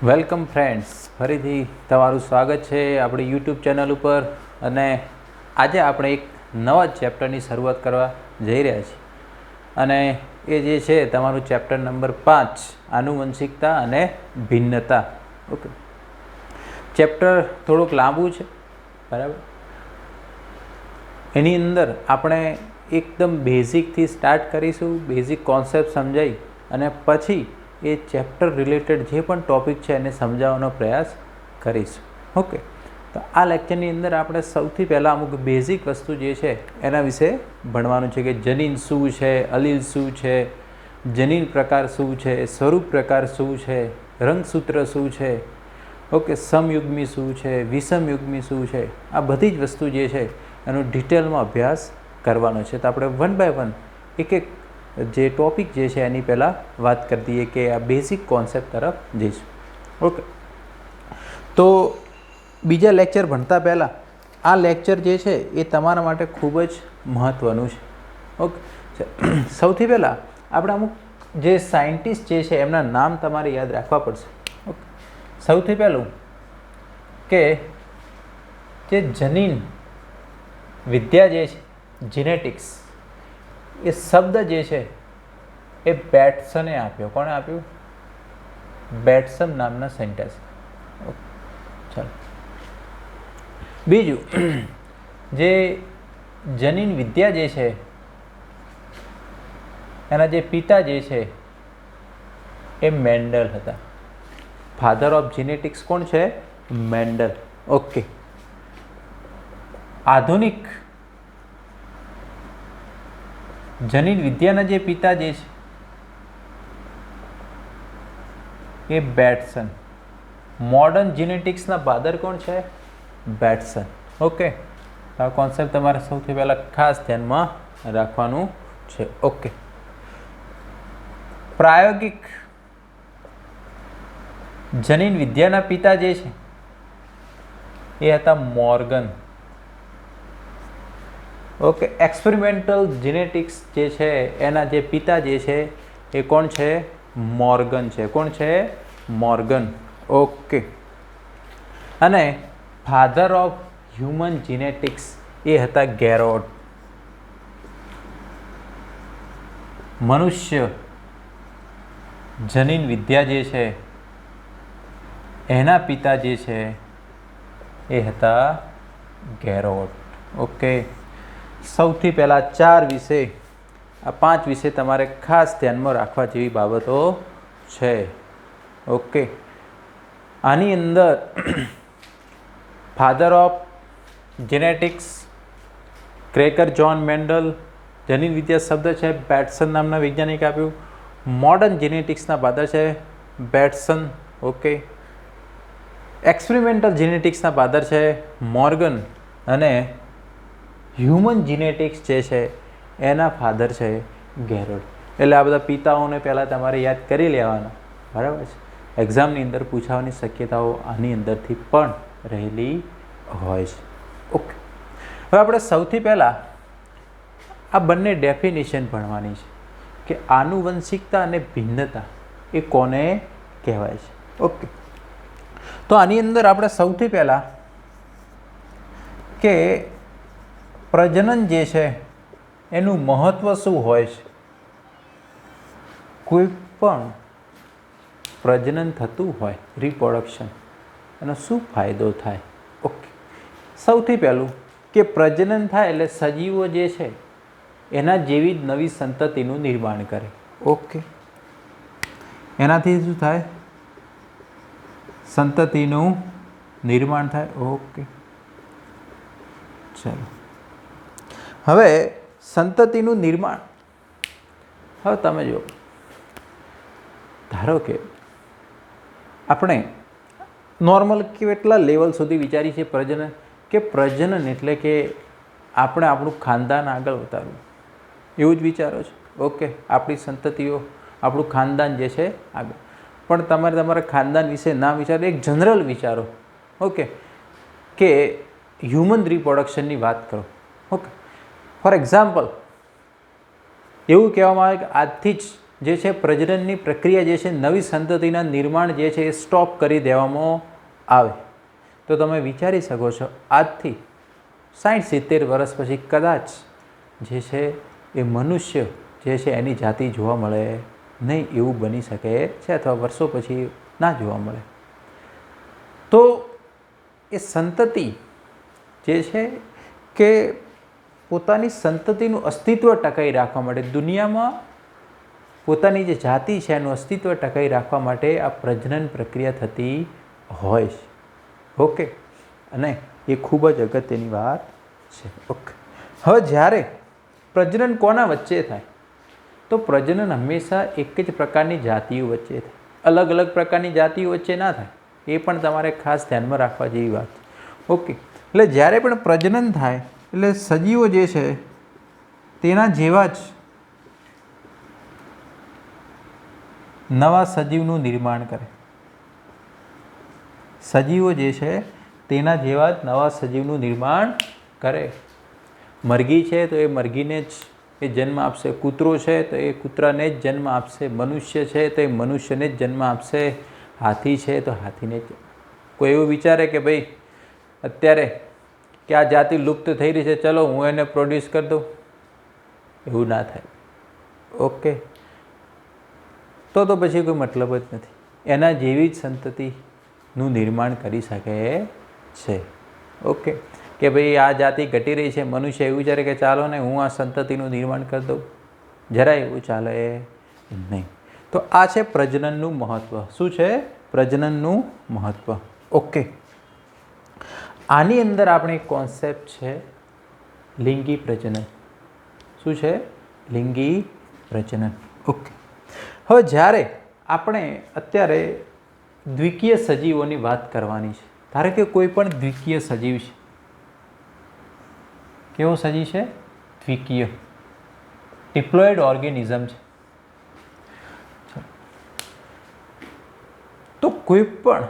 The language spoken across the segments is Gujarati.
વેલકમ ફ્રેન્ડ્સ, ફરીથી તમારું સ્વાગત છે આપણી યુટ્યુબ ચેનલ ઉપર. અને આજે આપણે એક નવા ચેપ્ટરની શરૂઆત કરવા જઈ રહ્યા છીએ અને એ જે છે તમારું ચેપ્ટર નંબર 5, આનુવંશિકતા અને ભિન્નતા. ઓકે, ચેપ્ટર થોડુંક લાંબુ છે, બરાબર. એની અંદર આપણે એકદમ બેઝિકથી સ્ટાર્ટ કરીશું, બેઝિક કોન્સેપ્ટ સમજાવી અને પછી એ ચેપ્ટર રિલેટેડ જે પણ ટૉપિક છે એને સમજાવવાનો પ્રયાસ કરીશું. ઓકે, તો આ લેક્ચરની અંદર આપણે સૌથી પહેલાં અમુક બેઝિક વસ્તુ જે છે એના વિશે ભણવાનું છે કે જનીન શું છે, અલીલ શું છે, જનીન પ્રકાર શું છે, સ્વરૂપ પ્રકાર શું છે, રંગસૂત્ર શું છે, ઓકે, સમયુગ્મી શું છે, વિષમયુગ્મી શું છે, આ બધી જ વસ્તુ જે છે એનો ડિટેલમાં અભ્યાસ કરવાનો છે. તો આપણે વન બાય વન એક એક જે ટૉપિક જે છે એની પહેલાં વાત કરી દઈએ કે આ બેઝિક કોન્સેપ્ટ તરફ જઈશું. ઓકે, તો બીજા લેક્ચર ભણતા પહેલાં આ લેક્ચર જે છે એ તમારા માટે ખૂબ જ મહત્ત્વનું છે. ઓકે, સૌથી પહેલાં આપણે અમુક જે સાયન્ટિસ્ટ જે છે એમના નામ તમારે યાદ રાખવા પડશે. ઓકે, સૌથી પહેલું કે જે જનીન વિદ્યા જે છે, જીનેટિક્સ, એ શબ્દ જે છે એ બેટ્સને આપ્યો. કોણે આપ્યું? બેટ્સન નામના સાયન્ટિસ્ટ. ચાલો, બીજું જે જનીન વિદ્યા જે છે એના જે પિતા જે છે એ મેન્ડલ હતા. ફાધર ઓફ જીનેટિક્સ કોણ છે? મેન્ડલ. ઓકે, આધુનિક જનીન વિદ્યાના જે પિતા જે છે એ બેટ્સન. મોડર્ન જીનેટિક્સના ફાધર કોણ છે? બેટ્સન. ઓકે, આ કોન્સેપ્ટ તમારે સૌથી પહેલાં ખાસ ધ્યાનમાં રાખવાનું છે. ઓકે, પ્રાયોગિક જનીન વિદ્યાના પિતા જે છે એ હતા મોર્ગન. ઓકે, એક્સપેરિમેન્ટલ જીનેટિક્સ જે છે એના જે પિતા જે છે એ કોણ છે? મોર્ગન છે. કોણ છે? મોર્ગન. ઓકે, અને ફાધર ઓફ હ્યુમન જીનેટિક્સ એ હતા ગેરોડ. મનુષ્ય જનીન વિદ્યા જે છે એના પિતા જે છે એ હતા ગેરોડ. ઓકે, સૌથી પહેલાં 4 વિશે, આ 5 વિશે તમારે ખાસ ધ્યાનમાં રાખવા જેવી બાબતો છે. ઓકે, આની અંદર father of genetics cracker John Mendel, જનીન વિદ્યા શબ્દ છે બેટ્સન નામના વૈજ્ઞાનિક આપ્યું. મોડર્ન જીનેટિક્સના ફાધર છે બેટ્સન. ઓકે, એક્સપેરિમેન્ટલ જીનેટિક્સના ફાધર છે મોર્ગન અને હ્યુમન જીનેટિક્સ જે છે એના ફાધર છે ગેરોડ. એટલે આ બધા પિતાઓને પહેલાં તમારે યાદ કરી લેવાના, બરાબર છે. એક્ઝામની અંદર પૂછાવાની શક્યતાઓ આની અંદરથી પણ રહેલી હોય છે. ઓકે, હવે આપણે સૌથી પહેલાં આ બંને ડેફિનેશન ભણવાની છે કે આનુવંશિકતા અને ભિન્નતા એ કોને કહેવાય છે. ઓકે, તો આની અંદર આપણે સૌથી પહેલાં કે પ્રજનન જે છે એનું મહત્ત્વ શું હોય છે, કોઈ પણ પ્રજનન થતું હોય, રિપ્રોડક્શન, એનો શું ફાયદો થાય. ઓકે, સૌથી પહેલું કે પ્રજનન થાય એટલે સજીવો જે છે એના જેવી જ નવી સંતતિનું નિર્માણ કરે. ઓકે, એનાથી શું થાય? સંતતિનું નિર્માણ થાય. ઓકે, ચાલો, હવે સંતતિનું નિર્માણ. હવે તમે જુઓ, ધારો કે આપણે નોર્મલ કેટલા લેવલ સુધી વિચારી છે પ્રજનન, કે પ્રજનન એટલે કે આપણે આપણું ખાનદાન આગળ વધારવું, એવું જ વિચારો છો. ઓકે, આપણી સંતતિઓ, આપણું ખાનદાન જે છે આગળ. પણ તમારે તમારા ખાનદાન વિશે ના વિચારો, એક જનરલ વિચારો. ઓકે, કે હ્યુમન રિપ્રોડક્શનની વાત કરો. ઓકે, ફોર એક્ઝામ્પલ એવું કહેવામાં આવે કે આજથી જ જે છે પ્રજનનની પ્રક્રિયા જે છે નવી સંતતિના નિર્માણ જે છે એ સ્ટોપ કરી દેવામાં આવે તો તમે વિચારી શકો છો આજથી 60-70 વર્ષ પછી કદાચ જે છે એ મનુષ્ય જે છે એની જાતિ જોવા મળે નહીં, એવું બની શકે છે, અથવા વર્ષો પછી ના જોવા મળે. તો એ સંતતિ જે છે કે પોતાની સંતતિનું અસ્તિત્વ ટકાવી રાખવા માટે, દુનિયામાં પોતાની જે જાતિ છે એનું અસ્તિત્વ ટકાવી રાખવા માટે આ પ્રજનન પ્રક્રિયા થતી હોય છે. ઓકે, અને એ ખૂબ જ અગત્યની વાત છે. ઓકે, હવે જ્યારે પ્રજનન કોના વચ્ચે થાય તો પ્રજનન હંમેશા એક જ પ્રકારની જાતિઓ વચ્ચે થાય, અલગ અલગ પ્રકારની જાતિઓ વચ્ચે ના થાય. એ પણ તમારે ખાસ ધ્યાનમાં રાખવા જેવી વાત છે. ઓકે, એટલે જ્યારે પણ પ્રજનન થાય એટલે સજીવો જે છે તેના જેવા જ નવા સજીવનું નિર્માણ કરે. સજીવો જે છે તેના જેવા જ નવા સજીવનું નિર્માણ કરે. મરઘી છે તો એ મરઘીને જ એ જન્મ આપશે, કૂતરો છે તો એ કૂતરાને જ જન્મ આપશે, મનુષ્ય છે તો એ મનુષ્યને જ જન્મ આપશે, હાથી છે તો હાથીને જ. કોઈ એવું વિચારે કે ભાઈ અત્યારે કે આ જાતિ લુપ્ત થઈ રહી છે, ચલો હું એને પ્રોડ્યુસ કરી દઉં, એવું ના થાય. ઓકે, તો પછી કોઈ મતલબ જ નથી. એના જેવી જ સંતતિનું નિર્માણ કરી શકે છે. ઓકે, કે ભાઈ આ જાતિ ઘટી રહી છે, મનુષ્ય એવું વિચારે કે ચાલો ને હું આ સંતતિનું નિર્માણ કરી દઉં, જરાય એવું ચાલે નહીં. તો આ છે પ્રજનનનું મહત્ત્વ. શું છે? પ્રજનનનું મહત્ત્વ. ઓકે, આની અંદર આપણે એક કોન્સેપ્ટ છે લિંગી પ્રજનન. શું છે? લિંગી પ્રજનન. ઓકે, હવે જ્યારે આપણે અત્યારે દ્વિકીય સજીવોની વાત કરવાની છે, ધારો કે કોઈ પણ દ્વિકીય સજીવ છે. કેવો સજીવ છે? દ્વિકીય, ડિપ્લોઇડ ઓર્ગેનિઝમ છે. તો કોઈ પણ,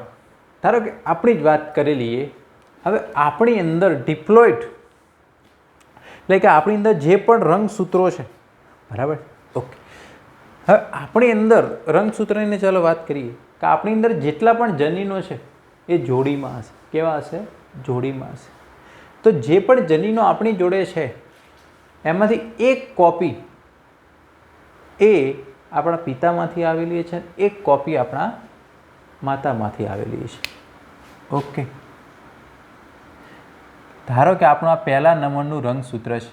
ધારો કે આપણી જ વાત કરી લઈએ. હવે આપણી અંદર ડિપ્લોઇડ એટલે કે આપણી અંદર જે પણ રંગસૂત્રો છે, બરાબર? ઓકે, હવે આપણી અંદર રંગસૂત્રની ચાલો વાત કરીએ કે આપણી અંદર જેટલા પણ જનીનો છે એ જોડીમાં હશે. કેવા હશે? જોડીમાં હશે. તો જે પણ જનીનો આપણી જોડે છે એમાંથી એક કોપી એ આપણા પિતામાંથી આવેલી છે, એક કોપી આપણા માતામાંથી આવેલી છે. ઓકે, ધારો કે આપણું આ પહેલા નંબરનું રંગસૂત્ર છે.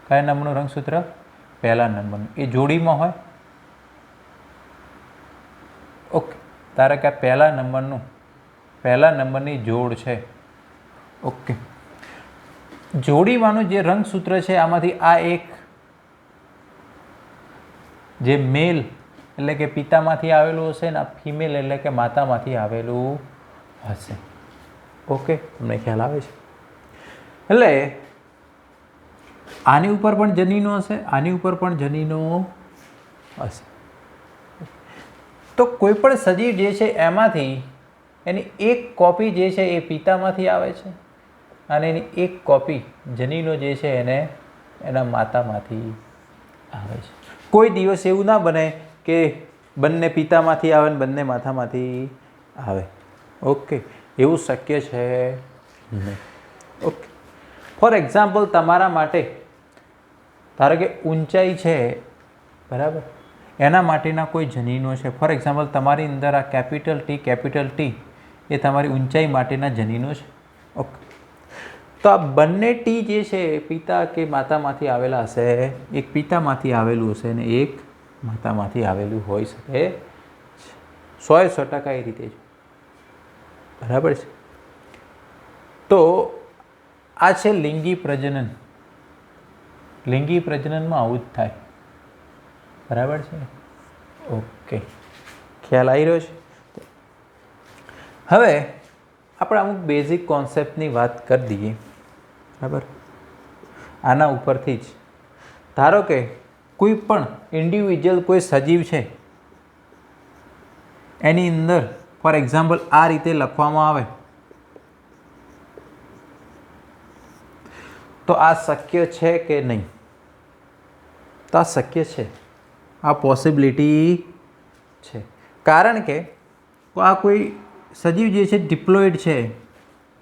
કયા નંબરનું રંગસૂત્ર? પહેલા નંબરનું. એ જોડીમાં હોય. ઓકે, ધારો કે આ પહેલા નંબરની જોડ છે. ઓકે, જોડીમાંનું જે રંગસૂત્ર છે આમાંથી આ એક જે મેલ એટલે કે પિતામાંથી આવેલું હશે ને આ ફિમેલ એટલે કે માતામાંથી આવેલું હશે. ઓકે, તમને ખ્યાલ આવે છે? એટલે આની ઉપર પણ જનીનો હશે, આની ઉપર પણ જનીનો હશે. તો કોઈ પણ સજીવ જે છે એમાંથી એની એક કોપી જે છે એ પિતામાંથી આવે છે અને એની એક કોપી જનીનો જે છે એને એના માતામાંથી આવે છે. કોઈ દિવસ એવું ના બને કે બંને પિતામાંથી આવે ને બંને માતામાંથી આવે. ઓકે, એવું શક્ય છે નહીં. ઓકે, ફોર એક્ઝામ્પલ તમારા માટે ધારો કે ઊંચાઈ છે, બરાબર, એના માટેના કોઈ જનીનો છે. ફોર એક્ઝામ્પલ તમારી અંદર આ કેપિટલ ટી એ તમારી ઊંચાઈ માટેના જનીનો છે. ઓકે, તો આ બંને ટી જે છે પિતા કે માતામાંથી આવેલા હશે. એક પિતામાંથી આવેલું હશે અને એક માતામાંથી આવેલું હોઈ શકે. 100% એ રીતે છે, બરાબર છે? તો આ છે લિંગી પ્રજનન. લિંગી પ્રજનનમાં આવું જ થાય, બરાબર છે? ઓકે, ખ્યાલ આવી રહ્યો છે? હવે આપણે અમુક બેઝિક કોન્સેપ્ટની વાત કરી દઈએ, બરાબર? આના ઉપરથી જ ધારો કે કોઈ પણ ઇન્ડિવિજ્યુઅલ કોઈ સજીવ છે એની અંદર ફોર એક્ઝામ્પલ આ રીતે લખવામાં આવે તો આ શક્ય છે કે નહીં? તો આ શક્ય છે. આ પોસિબિલિટી છે, કારણ કે આ કોઈ સજીવ જે છે ડિપ્લોઇડ છે,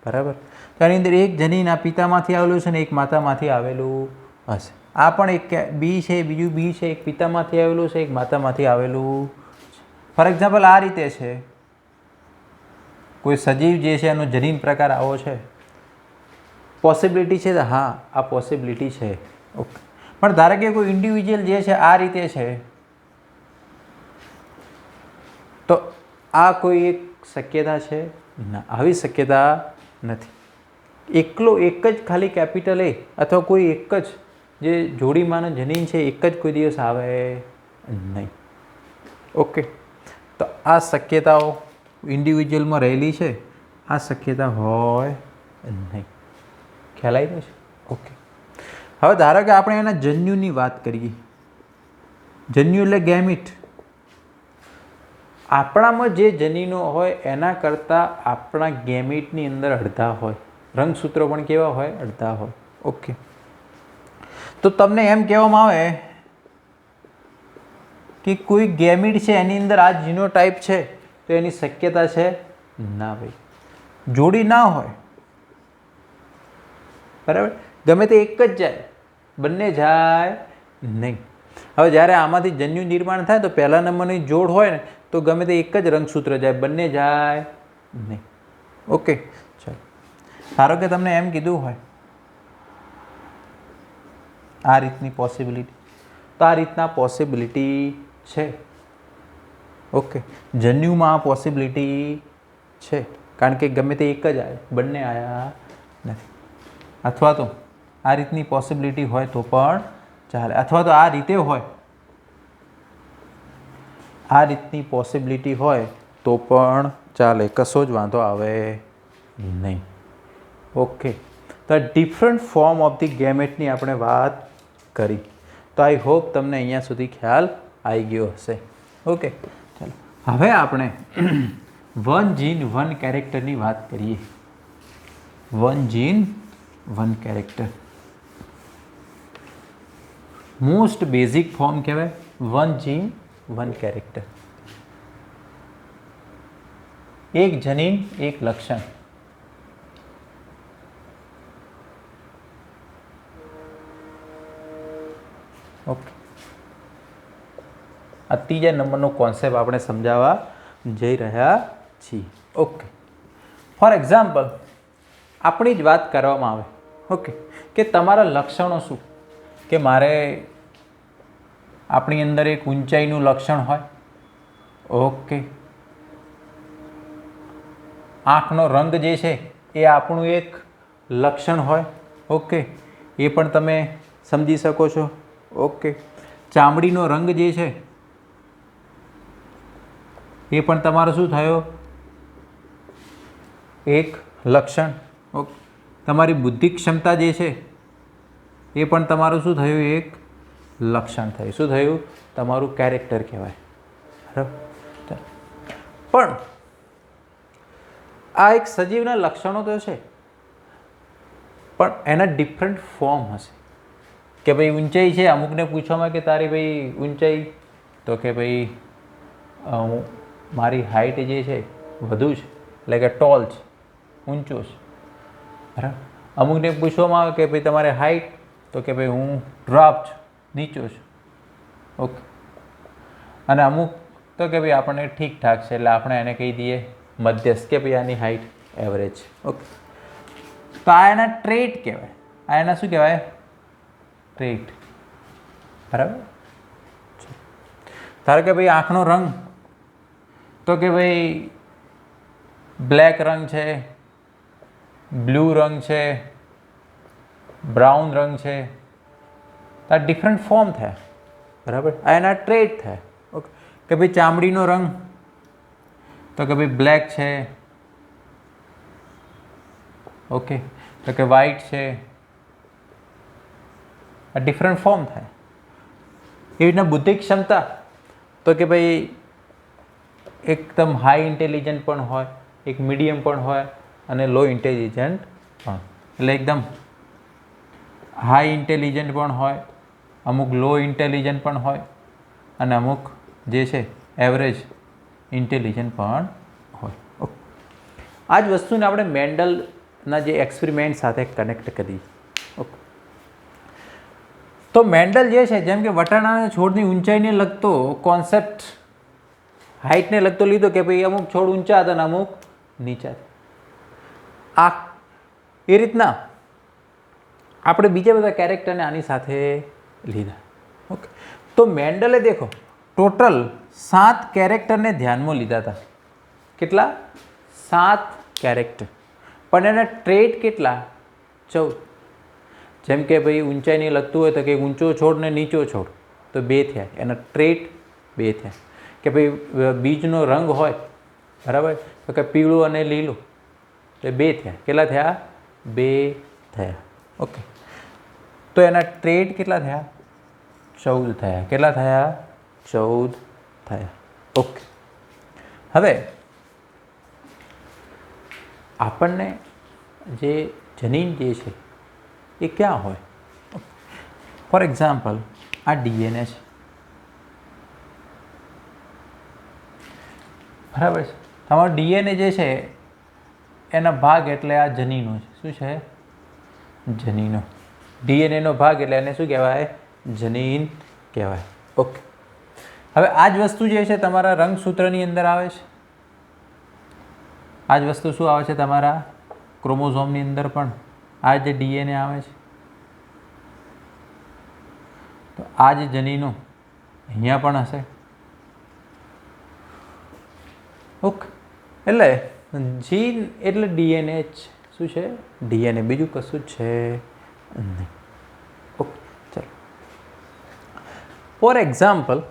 બરાબર. તો આની અંદર એક જનીન આ પિતામાંથી આવેલું છે ને એક માતામાંથી આવેલું હશે. આ પણ એક બી છે, બીજું બી છે, એક પિતામાંથી આવેલું છે, એક માતામાંથી આવેલું. ફોર એક્ઝામ્પલ આ રીતે છે, કોઈ સજીવ જે છે એનો જનીન પ્રકાર આવો છે, પોસિબિલિટી છે. હા, આ પોસિબિલિટી છે. ઓકે. પણ ધારો કે કોઈ ઇન્ડિવિજ્યુઅલ જે છે આ રીતે છે, તો આ કોઈ એક શક્યતા છે? ના, આવી શક્યતા નથી. એકલો એક જ ખાલી કેપિટલ એ અથવા કોઈ એક જ જે જોડીમાંનો જનીન છે એક જ કોઈ દિવસ આવે નહીં. ઓકે. તો આ શક્યતાઓ ઇન્ડિવિજ્યુઅલમાં રહેલી છે, આ શક્યતા હોય નહીં. ખ્યાલ આવી રહ્યો છે? ઓકે. હવે ધારો કે આપણે એના જન્યુની વાત કરીએ. જન્યુ એટલે ગેમિટ. આપણામાં જે જનીનો હોય એના કરતાં આપણા ગેમિટની અંદર અડધા હોય. રંગસૂત્રો પણ કેવા હોય? અડધા હોય. ઓકે. તો તમને એમ કહેવામાં આવે કે કોઈ ગેમિટ છે એની અંદર આ જીનોટાઈપ છે, તો એની શક્યતા છે? ના ભાઈ, જોડી ના હોય, બરાબર. ગમે તે એક જ જાય, બંને જાય નહીં. હવે જ્યારે આમાંથી જન્યુ નિર્માણ થાય તો પહેલા નંબરની જોડ હોય ને તો ગમે તે એક જ રંગસૂત્ર જાય, બંને જાય નહીં. ઓકે. ચાલો, ધારો કે તમને એમ કીધું હોય આ રીતની પોસિબિલિટી, તો આ રીતના પોસિબિલિટી છે. ઓકે. જન્યુમાં આ પોસિબિલિટી છે, કારણ કે ગમે તે એક જ આવે, બંને આવ્યા નથી. અથવા તો આ રીતની પોસિબિલિટી હોય તો પણ ચાલે, અથવા તો આ રીતે હોય, આ રીતની પોસિબિલિટી હોય તો પણ ચાલે, કશો જ વાંધો આવે નહીં. ઓકે. તો ડિફરન્ટ ફોર્મ ઓફ ધી ગેમેટની આપણે વાત કરી. તો આઈ હોપ તમને અહીંયા સુધી ખ્યાલ આવી ગયો હશે. ઓકે. ચાલો, હવે આપણે વન જીન વન કેરેક્ટરની વાત કરીએ. One gene one character most basic form કહેવાય. One gene one character. એક જનીન એક લક્ષણ. ઓકે. આ ત્રીજા નંબરનો કોન્સેપ્ટ આપણે સમજાવવા જઈ રહ્યા છીએ. ઓકે. ફોર એક્ઝામ્પલ આપણી જ વાત કરવામાં આવે. ઓકે. કે તમારા લક્ષણો શું? કે મારે આપણી અંદર એક ઊંચાઈનું લક્ષણ હોય. ઓકે. આંખનો રંગ જે છે એ આપણું એક લક્ષણ હોય. ઓકે. એ પણ તમે સમજી શકો છો. ઓકે. ચામડીનો રંગ જે છે એ પણ તમારો શું થયો? એક લક્ષણ. ઓકે. તમારી બુદ્ધિ ક્ષમતા જે છે એ પણ તમારું શું થયું? એક લક્ષણ થયું. શું થયું? તમારું કેરેક્ટર કહેવાય. બરાબર. પણ આ એક સજીવના લક્ષણો તો છે, પણ એના ડિફરન્ટ ફોર્મ હશે. કે ભાઈ ઊંચાઈ છે, અમુકને પૂછવામાં કે તારી ભાઈ ઊંચાઈ, તો કે ભાઈ મારી હાઇટ જે છે વધુ છે, એટલે કે ટોલ છે, ઊંચો છે. બરાબર. અમુકને પૂછવામાં આવે કે ભાઈ તમારે હાઇટ, તો કે ભાઈ હું ડ્રાફ્ટ છું, નીચો છું. ઓકે. અને અમુક તો કે ભાઈ આપણને ઠીકઠાક છે, એટલે આપણે એને કહી દઈએ મધ્યસ્થ, કે ભાઈ આની હાઇટ એવરેજ. ઓકે. તો આ એના ટ્રેટ કહેવાય. આ એના શું કહેવાય? ટ્રેટ. બરાબર. ધારો કે ભાઈ આંખનો રંગ, તો કે ભાઈ બ્લેક રંગ છે, બ્લુ રંગ છે, બ્રાઉન રંગ છે. તો આ ડિફરન્ટ ફોર્મ થયા. બરાબર. આ એના ટ્રેટ થાય. ઓકે. કે ભાઈ ચામડીનો રંગ, તો કે ભાઈ બ્લેક છે. ઓકે. તો કે વ્હાઈટ છે. આ ડિફરન્ટ ફોર્મ થાય. એવી રીતના બુદ્ધિ ક્ષમતા, તો કે ભાઈ એકદમ હાઈ ઇન્ટેલિજન્ટ પણ હોય, એક મીડિયમ પણ હોય અને લો ઇન્ટેલિજન્ટ પણ. એટલે એકદમ હાઈ ઇન્ટેલિજન્ટ પણ હોય, અમુક લો ઇન્ટેલિજન્ટ પણ હોય. અને અમુક જે છે એવરેજ ઇન્ટેલિજન્ટ પણ હોય. ઓકે, આ જ વસ્તુને આપણે મેન્ડલના જે એક્સપેરિમેન્ટ સાથે કનેક્ટ કરીએ. ઓકે, તો મેન્ડલ જે છે જેમ કે વટાણાના છોડની ઊંચાઈને લગતો કોન્સેપ્ટ, હાઇટને લગતો લીધો કે ભાઈ અમુક છોડ ઊંચા હતા અને અમુક નીચા હતા. એ રીતના આપણે બીજા બધા કેરેક્ટરને આની સાથે લીધા. ઓકે, તો મેન્ડલે દેખો ટોટલ 7 કેરેક્ટરને ધ્યાનમાં લીધા હતા. કેટલા? 7 કેરેક્ટર. પણ એના ટ્રેટ કેટલા? 14. જેમ કે ભાઈ ઊંચાઈને લગતું હોય તો કે ઊંચો છોડ ને નીચો છોડ, તો 2 થયા. એના ટ્રેટ 2 થયા. કે ભાઈ બીજનો રંગ હોય, બરાબર, તો કે પીળું અને લીલું, તો 2 થયા. કેટલા થયા? 2 થયા. ઓકે, તો એના ટ્રેટ કેટલા થયા? 14 થયા. કેટલા થયા? 14 થયા. ઓકે, હવે આપણને જે જનીન જે છે એ ક્યાં હોય? ફોર એક્ઝામ્પલ, આ ડીએનએ છે, બરાબર છે. તમારો ડીએનએ જે છે એના ભાગ એટલે આ જનીનો છે. શું છે? જનીનો. ડીએનએનો ભાગ એટલે એને શું કહેવાય? જનીન કહેવાય. ઓકે, હવે આ જ વસ્તુ જે છે તમારા રંગસૂત્રની અંદર આવે છે. આ જ વસ્તુ શું આવે છે? તમારા ક્રોમોઝોમની અંદર પણ આ જે ડીએનએ આવે છે. તો આ જ જનીનો અહીંયા પણ હશે. ઓકે, એટલે જીન એટલે ડીએનએ જ. શું છે? ડીએનએ, બીજું કશું જ છે નહીં. ઓકે, ચાલો. ફોર એક્ઝામ્પલ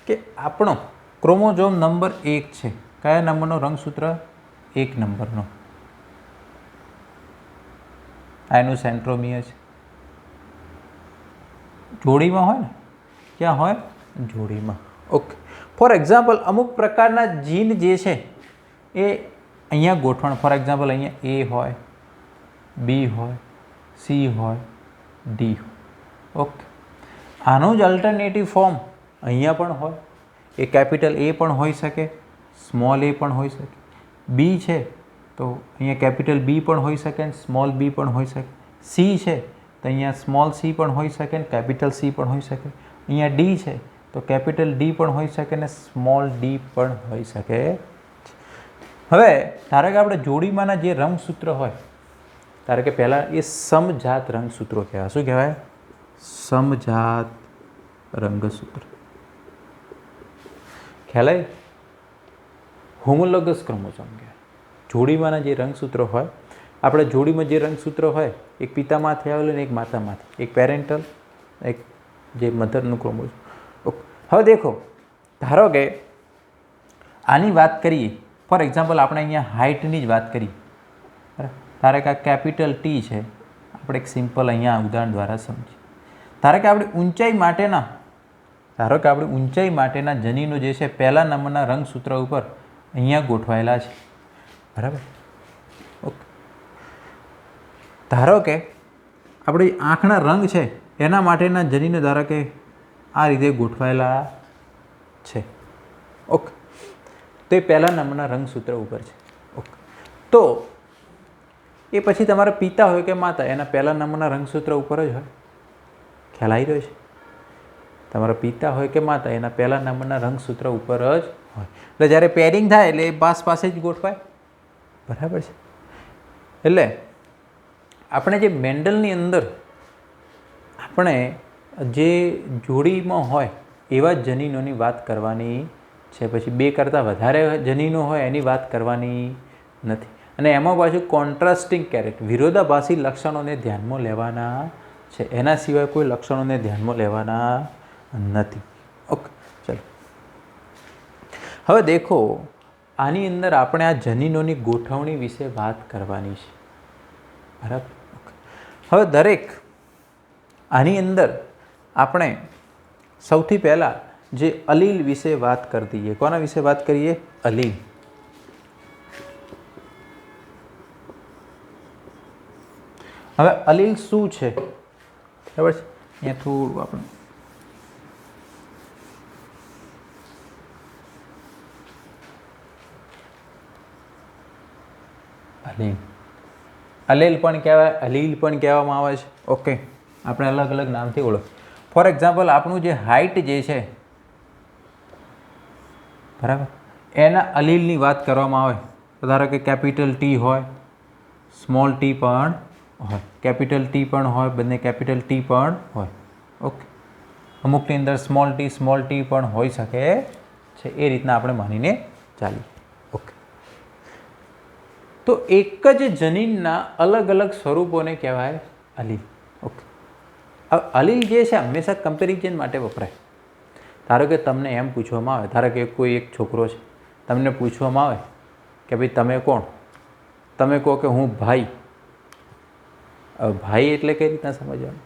કે આપણો ક્રોમોઝોમ નંબર 1 છે. કયા નંબરનો રંગસૂત્ર? 1 નંબરનો. આ એનું સેન્ટ્રોમિયર છે. જોડીમાં હોય ને? ક્યાં હોય? જોડીમાં. ઓકે, ફોર એક્ઝામ્પલ અમુક પ્રકારના જીન જે છે એ અહીંયા ગોઠવણ, ફોર એક્ઝામ્પલ અહીંયા એ હોય, બી હોય, સી હોય, ડી હોય. ઓકે, આનું જ અલ્ટરનેટિવ ફોર્મ અહીંયા પણ હોય. એ કેપિટલ એ પણ હોઈ શકે, સ્મોલ એ પણ હોઈ શકે. બી છે તો અહીંયા કેપિટલ બી પણ હોઈ શકે ને સ્મોલ બી પણ હોઈ શકે. સી છે તો અહીંયા સ્મોલ સી પણ હોઈ શકે ને કેપિટલ સી પણ હોઈ શકે. અહીંયા ડી છે તો કેપિટલ ડી પણ હોઈ શકે ને સ્મોલ ડી પણ હોઈ શકે. હવે ધારો કે આપણે જોડીમાંના જે રંગસૂત્ર હોય, ધારો કે પહેલાં એ સમજાત રંગસૂત્રો કહેવાય. શું કહેવાય? સમજાત રંગસૂત્ર. ખ્યાલ આવી? હોમોલોગસ ક્રોમોઝોમ કહેવાય. જોડીમાંના જે રંગસૂત્રો હોય, આપણે જોડીમાં જે રંગસૂત્રો હોય, એક પિતામાંથી આવેલું ને એક માતામાંથી, એક પેરેન્ટલ, એક જે મધરનું ક્રોમોઝોમ. હવે દેખો, ધારો કે આની વાત કરીએ, ફોર એક્ઝામ્પલ આપણે અહીંયા હાઇટની જ વાત કરીએ, બરાબર. ધારો કે આ કેપિટલ ટી છે, આપણે એક સિમ્પલ અહીંયા ઉદાહરણ દ્વારા સમજીએ. ધારો કે આપણી ઊંચાઈ માટેના જનીનો જે છે પહેલા નંબરના રંગસૂત્ર ઉપર અહીંયા ગોઠવાયેલા છે, બરાબર. ઓકે, ધારો કે આપણી આંખના રંગ છે એના માટેના જનીનો ધારો કે આ રીતે ગોઠવાયેલા છે. ઓકે, તો એ પહેલા નંબરના રંગસૂત્ર ઉપર છે. ઓકે, તો એ પછી તમારા પિતા હોય કે માતા, એના પહેલા નંબરના રંગસૂત્ર ઉપર જ હોય. ખ્યાલ આવી રહ્યો છે? તમારા પિતા હોય કે માતા, એના પહેલા નંબરના રંગસૂત્ર ઉપર જ હોય. એટલે જ્યારે પેરિંગ થાય એટલે એ પાસે જ ગોઠવાય, બરાબર છે. એટલે આપણે જે મેન્ડલની અંદર આપણે જે જોડીમાં હોય એવા જનીનોની વાત કરવાની છે. પછી 2 કરતાં વધારે જનીનો હોય એની વાત કરવાની નથી. અને એમાં પાછું કોન્ટ્રાસ્ટિંગ કેરેક્ટર, વિરોધાભાસી લક્ષણોને ધ્યાનમાં લેવાના છે. એના સિવાય કોઈ લક્ષણોને ધ્યાનમાં લેવાના નથી. ઓકે, ચલો. હવે દેખો, આની અંદર આપણે આ જનીનોની ગોઠવણી વિશે વાત કરવાની છે, બરાબર. હવે દરેક આની અંદર આપણે સૌથી પહેલાં જે અલીલ વિશે વાત કરી દઈએ. કોના વિશે વાત કરીએ? અલીલ. હવે અલીલ શું છે? બરાબર છે. અહીંયા થોડું આપણે અલીલ. અલેલ પણ કહેવાય, અલીલ પણ કહેવામાં આવે છે. ઓકે, આપણે અલગ અલગ નામથી ઓળખ. ફોર એક્ઝામ્પલ, આપણું જે હાઇટ જે છે, બરાબર, એના અલીલની વાત કરવામાં આવે તો ધારો કે કેપિટલ ટી હોય, સ્મોલ ટી પણ હોય, કેપિટલ ટી પણ હોય, બંને કેપિટલ ટી પણ હોય. ઓકે, અમુકની અંદર સ્મોલ ટી પણ હોઈ શકે છે. એ રીતના આપણે માનીને ચાલીએ. ઓકે, તો એક જ જનીનના અલગ અલગ સ્વરૂપોને કહેવાય અલીલ. ઓકે, હવે અલીલ જે છે હંમેશા કમ્પેરિઝન માટે વપરાય. ધારો કે તમને એમ પૂછવામાં આવે, ધારો કે કોઈ એક છોકરો છે, તમને પૂછવામાં આવે કે ભાઈ તમે કોણ? તમે કહો કે હું ભાઈ. હવે ભાઈ એટલે કઈ રીતના સમજવાનું?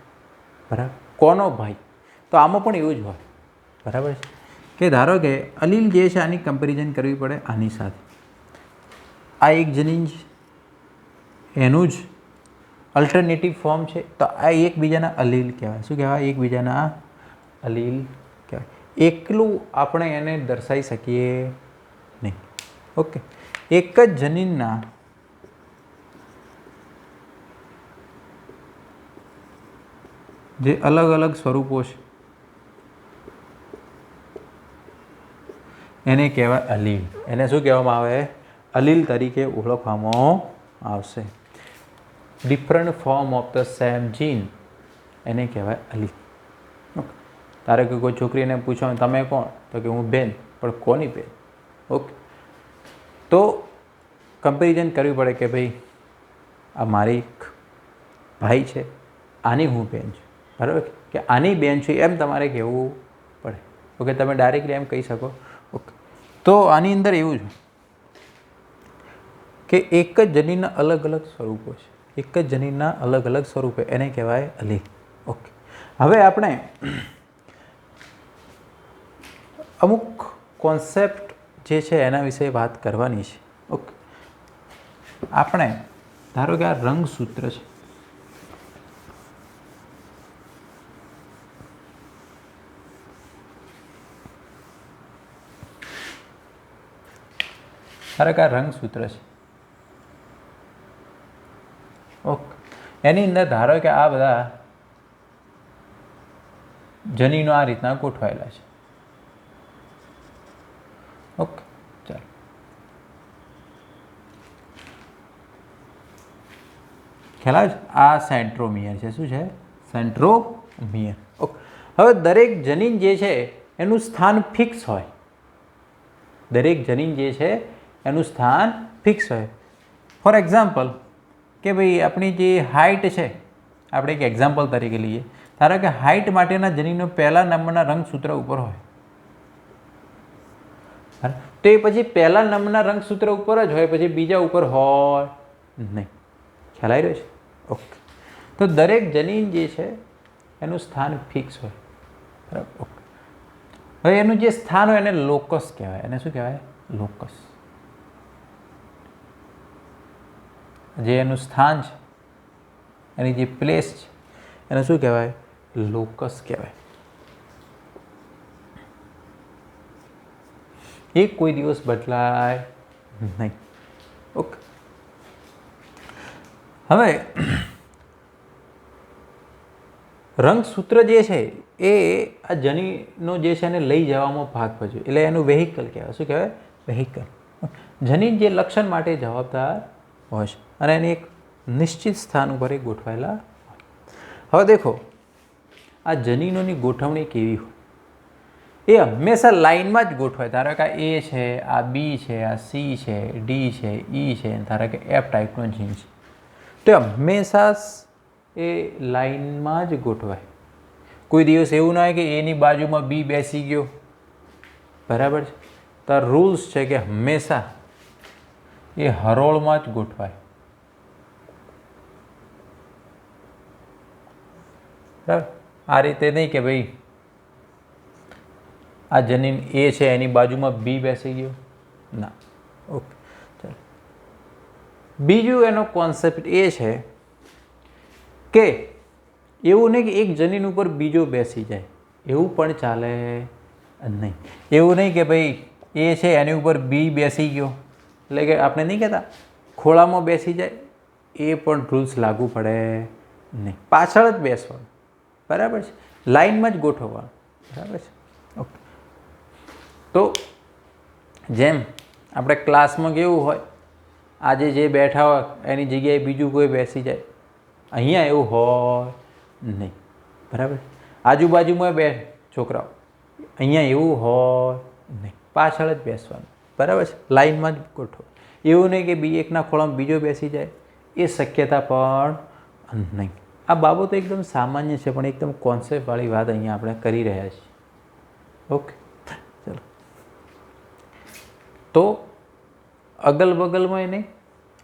બરાબર, કોનો ભાઈ? તો આમાં પણ એવું જ હોય. બરાબર છે કે ધારો કે અલીલ જે છે આની કમ્પેરિઝન કરવી પડે આની સાથે. આ એક જનીન છે, એનું જ અલ્ટરનેટિવ ફોર્મ છે, તો આ એકબીજાના અલીલ કહેવાય. શું કહેવાય? એકબીજાના અલીલ કહેવાય. એકલું આપણે એને દર્શાવી શકીએ નહીં. ઓકે, એક જ જનીનના જે અલગ અલગ સ્વરૂપો છે એને કહેવાય અલીલ. એને શું કહેવામાં આવે? અલીલ તરીકે ઓળખવામાં આવશે. Different form of the same gene એને કહેવાય અલીલ. ઓકે, ધારો કે કોઈ છોકરીને પૂછો તમે કોણ? તો કે હું બેન. પણ કોની બેન? ઓકે, તો કમ્પેરિઝન કરવી પડે કે ભાઈ આ મારી ભાઈ છે, આની હું બેન છું. બરાબર, કે આની બેન છું એમ તમારે કહેવું પડે. ઓકે, તમે ડાયરેક્ટલી એમ કહી શકો. ઓકે, તો આની અંદર એવું છે કે એક જ જનીનના અલગ અલગ સ્વરૂપો છે. એક જ જનીનના અલગ અલગ સ્વરૂપો એને કહેવાય અલીલ. ઓકે, હવે આપણે અમુક કોન્સેપ્ટ જે છે એના વિશે વાત કરવાની છે. ઓકે, આપણે ધારો કે આ રંગસૂત્ર છે. ધારો કે આ રંગસૂત્ર છે. ઓકે, એની અંદર ધારો કે આ બધા જનીનો આ રીતના ગોઠવાયેલા છે. ઓકે, ચાલો ખ્યાલ આવે છે? આ સેન્ટ્રોમિયર છે. શું છે? સેન્ટ્રોમિયર. ઓકે, હવે દરેક જનીન જે છે એનું સ્થાન ફિક્સ હોય. દરેક જનીન જે છે એનું સ્થાન ફિક્સ હોય. ફોર એક્ઝામ્પલ કે ભાઈ આપણી જે હાઇટ છે, આપણે એક એક્ઝામ્પલ તરીકે લઈએ. ધારો કે હાઇટ માટેના જનીનો પહેલા નંબરના રંગસૂત્ર ઉપર હોય, તો એ પછી પહેલા નંબરના રંગસૂત્ર ઉપર જ હોય, પછી બીજા ઉપર હોય નહીં. ખ્યાલ આવી રહ્યો છે? ઓકે, તો દરેક જનીન જે છે એનું સ્થાન ફિક્સ હોય. બરાબર. ઓકે, હવે એનું જે સ્થાન હોય એને લોકસ કહેવાય. એને શું કહેવાય? લોકસ. જે એનું સ્થાન છે, એની જે પ્લેસ છે, એને શું કહેવાય? લોકસ કહેવાય. એ કોઈ દિવસ બદલાય નહીં. ઓકે, હવે રંગસૂત્ર જે છે એ આ જનીનો જે છે એને લઈ જવામાં ભાગ ભજવે, એટલે એનું વેહિકલ કહેવાય. શું કહેવાય? વેહિકલ. જનીન જે લક્ષણ માટે જવાબદાર હોય છે અને એની એક નિશ્ચિત સ્થાન ઉપર એ ગોઠવાયેલા હોય. હવે દેખો, આ જનીનોની ગોઠવણી કેવી હોય? એ હંમેશા લાઇનમાં જ ગોઠવાય. ધારો કે આ એ છે, આ બી છે, આ સી છે, ડી છે, ઈ છે, ધારો કે એફ ટાઈપનો જીન છે, તો હંમેશા એ લાઇનમાં જ ગોઠવાય. કોઈ દિવસ એવું ના હોય કે એની બાજુમાં બી બેસી ગયો. બરાબર છે? તો રૂલ્સ છે કે હંમેશા એ હરોળમાં જ ગોઠવાય. બરાબર, આ રીતે નહીં કે ભાઈ આ જનીન એ છે એની બાજુમાં બી બેસી ગયો, ના. ઓકે, ચાલો. બીજું એનો કોન્સેપ્ટ એ છે કે એવું નહીં કે એક જનીન ઉપર બીજો બેસી જાય, એવું પણ ચાલે નહીં. એવું નહીં કે ભાઈ એ છે એની ઉપર બી બેસી ગયો, એટલે કે આપણે નહીં કહેતા ખોળામાં બેસી જાય એ પણ રૂલ્સ લાગુ પડે નહીં, પાછળ જ બેસવાનું, બરાબર છે, લાઇનમાં જ ગોઠવવાનું, બરાબર છે. ઓકે. તો જેમ આપણે ક્લાસમાં કેવું હોય, આજે જે બેઠા હોય એની જગ્યાએ બીજું કોઈ બેસી જાય, અહીંયા એવું હોય નહીં, બરાબર. આજુબાજુમાં બે છોકરાઓ, અહીંયા એવું હોય નહીં, પાછળ જ બેસવાનું, બરાબર છે, લાઇનમાં જ ગોઠવો. એવું નહીં કે એકના ખોળામાં બીજો બેસી જાય, એ શક્યતા પણ નહીં. આ બાબતો એકદમ સામાન્ય છે, પણ એકદમ કોન્સેપ્ટવાળી વાત અહીંયા આપણે કરી રહ્યા છીએ. ઓકે, ચલો. તો અગલ બગલમાંય નહીં,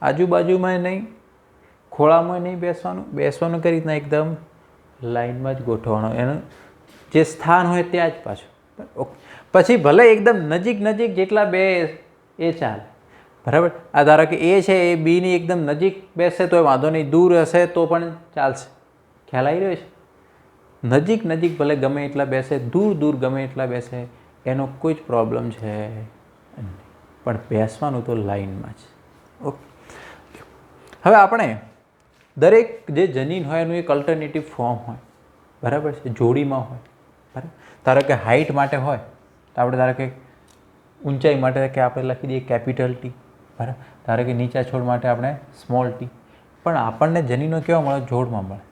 આજુબાજુમાંય નહીં, ખોળામાં નહીં બેસવાનું, બેસવાનું કઈ રીતના એકદમ લાઇનમાં જ ગોઠવવાનું, એનું જે સ્થાન હોય ત્યાં જ પાછું. ઓકે. પછી ભલે એકદમ નજીક નજીક જેટલા બે એ ચાલે, બરાબર. આ ધારો કે એ છે એ બીની એકદમ નજીક બેસે તો વાંધો નહીં, દૂર હશે તો પણ ચાલશે. ખ્યાલ આવી રહ્યો છે? નજીક નજીક ભલે ગમે એટલા બેસે, દૂર દૂર ગમે એટલા બેસે, એનો કોઈ જ પ્રોબ્લેમ છે નહીં, પણ બેસવાનું તો લાઇનમાં જ. ઓકે. હવે આપણે દરેક જે જનીન હોય એનું એક અલ્ટરનેટિવ ફોર્મ હોય, બરાબર છે, જોડીમાં હોય, બરાબર. ધારો કે હાઇટ માટે હોય તો આપણે ધારો કે ઊંચાઈ માટે કે આપણે લખી દઈએ કેપિટલ ટી, બરાબર. ધારો કે નીચા છોડ માટે આપણે સ્મોલ ટી. પણ આપણને જનીનો કેવા મળે? જોડમાં મળે,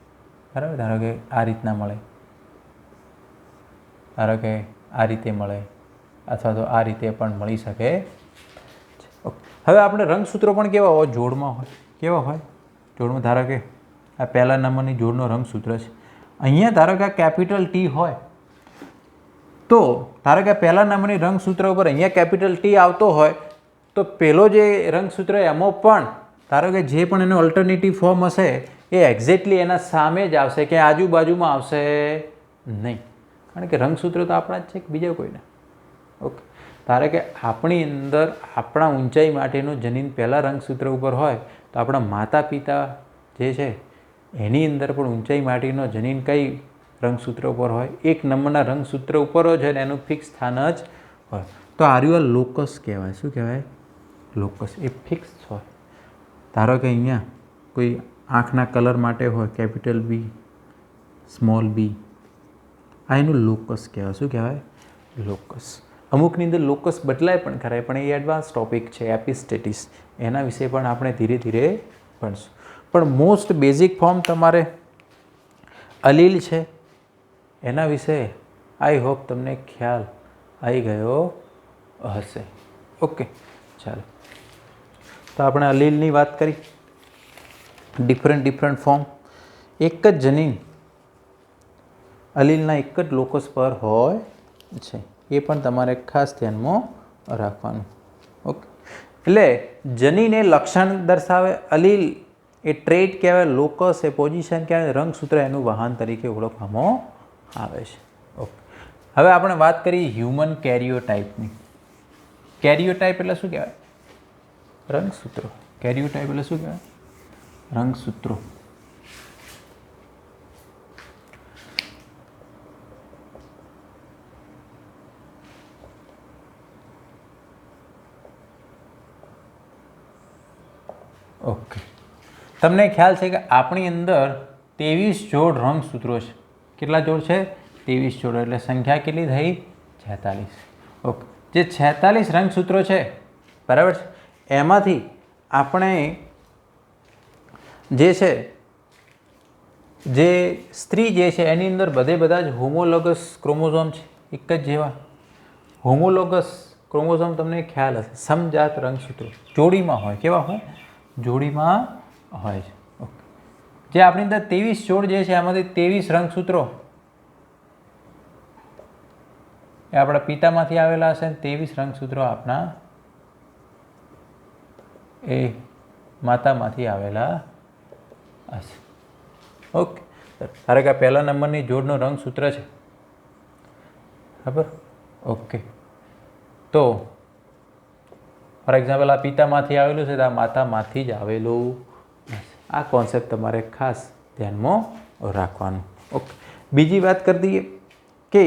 બરાબર. ધારો કે આ રીતના મળે, ધારો કે આ રીતે મળે, અથવા તો આ રીતે પણ મળી શકે. હવે આપણે રંગસૂત્રો પણ કેવા હોય? જોડમાં હોય. કેવા હોય? જોડમાં. ધારો કે આ પહેલા નંબરની જોડનો રંગસૂત્ર છે, અહીંયા ધારો કે આ કેપિટલ ટી હોય, તો ધારો કે પહેલા નંબરની રંગસૂત્ર ઉપર અહીંયા કેપિટલ ટી આવતો હોય, તો પેલો જે રંગસૂત્ર એમાં પણ ધારો કે જે પણ એનો અલ્ટરનેટિવ ફોર્મ હશે એ એક્ઝેક્ટલી એના સામે જ આવશે, કે આજુબાજુમાં આવશે નહીં, કારણ કે રંગસૂત્ર તો આપણા જ છે, બીજા કોઈના. ઓકે. ધારો કે આપણી અંદર આપણા ઊંચાઈ માટેનું જનીન પહેલાં રંગસૂત્ર ઉપર હોય, તો આપણા માતા પિતા જે છે એની અંદર પણ ઊંચાઈ માટેનો જનીન કઈ રંગસૂત્ર ઉપર હોય? એક નંબરના રંગસૂત્ર ઉપર જ હોય, એનું ફિક્સ સ્થાન જ હોય. તો આર્યુ લોકસ કહેવાય. શું કહેવાય? લોકસ. એ ફિક્સ હોય. ધારો કે અહીંયા કોઈ આંખના કલર માટે હોય, કેપિટલ બી, સ્મોલ બી, આ એનું લોકસ કહેવાય. શું કહેવાય? લોકસ. અમુકની અંદર લોકસ બદલાય પણ ખરાય, પણ એ એડવાન્સ ટોપિક છે, એપિસ્ટેટિસ. એના વિશે પણ આપણે ધીરે ધીરે ભણશું. પણ મોસ્ટ બેઝિક ફોર્મ તમારે અલીલ છે, એના વિશે આઈ હોપ તમને ખ્યાલ આવી ગયો હશે. ઓકે, ચાલો. તો આપણે અલીલની વાત કરી, ડિફરન્ટ ફોર્મ. એક જ જનીન અલીલના એક જ લોકસ પર હોય છે, એ પણ તમારે ખાસ ધ્યાનમાં રાખવાનું. ઓકે. એટલે જનીન એ લક્ષણ દર્શાવે, અલીલ એ ટ્રેટ કહેવાય, લોકસ એ પોઝિશન કહેવાય, રંગસૂત્ર એનું વાહન તરીકે ઓળખવામાં આવે છે. ઓકે. હવે આપણે વાત કરી હ્યુમન કેરિયોટાઇપની. કેરિયોટાઇપ એટલે શું કહેવાય? રંગસૂત્રો. કેરિયોટાઇપ એટલે શું કહેવાય? રંગસૂત્રો. ઓકે. તમને ખ્યાલ છે કે આપણી અંદર 23 જોડ રંગસૂત્રો છે. કેટલા જોડ છે? 23 જોડ. એટલે સંખ્યા કેટલી થઈ? 46. ઓકે. જે 46 રંગસૂત્રો છે, બરાબર છે, એમાંથી આપણે જે છે, જે સ્ત્રી જે છે એની અંદર બધા જ હોમોલોગસ ક્રોમોઝોમ છે, એક જ જેવા હોમોલોગસ ક્રોમોઝોમ. તમને ખ્યાલ હશે, સમજાત રંગસૂત્રો જોડીમાં હોય. કેવા હોય? જોડીમાં હોય છે. ઓકે. જે આપણી અંદર 23 જોડ જે છે, એમાંથી 23 રંગસૂત્રો એ આપણા પિતામાંથી આવેલા હશે, 23 રંગસૂત્રો આપણા એ માતામાંથી આવેલા હશે. ઓકે. ધારો કે પહેલા નંબરની જોડનો રંગસૂત્ર છે, બરાબર. ઓકે. તો ફોર એક્ઝામ્પલ આ પિતામાંથી આવેલું છે, તો આ માતામાંથી જ આવેલું. આ કોન્સેપ્ટ તમારે ખાસ ધ્યાનમાં રાખવાનું. ઓકે. બીજી વાત કરી દઈએ કે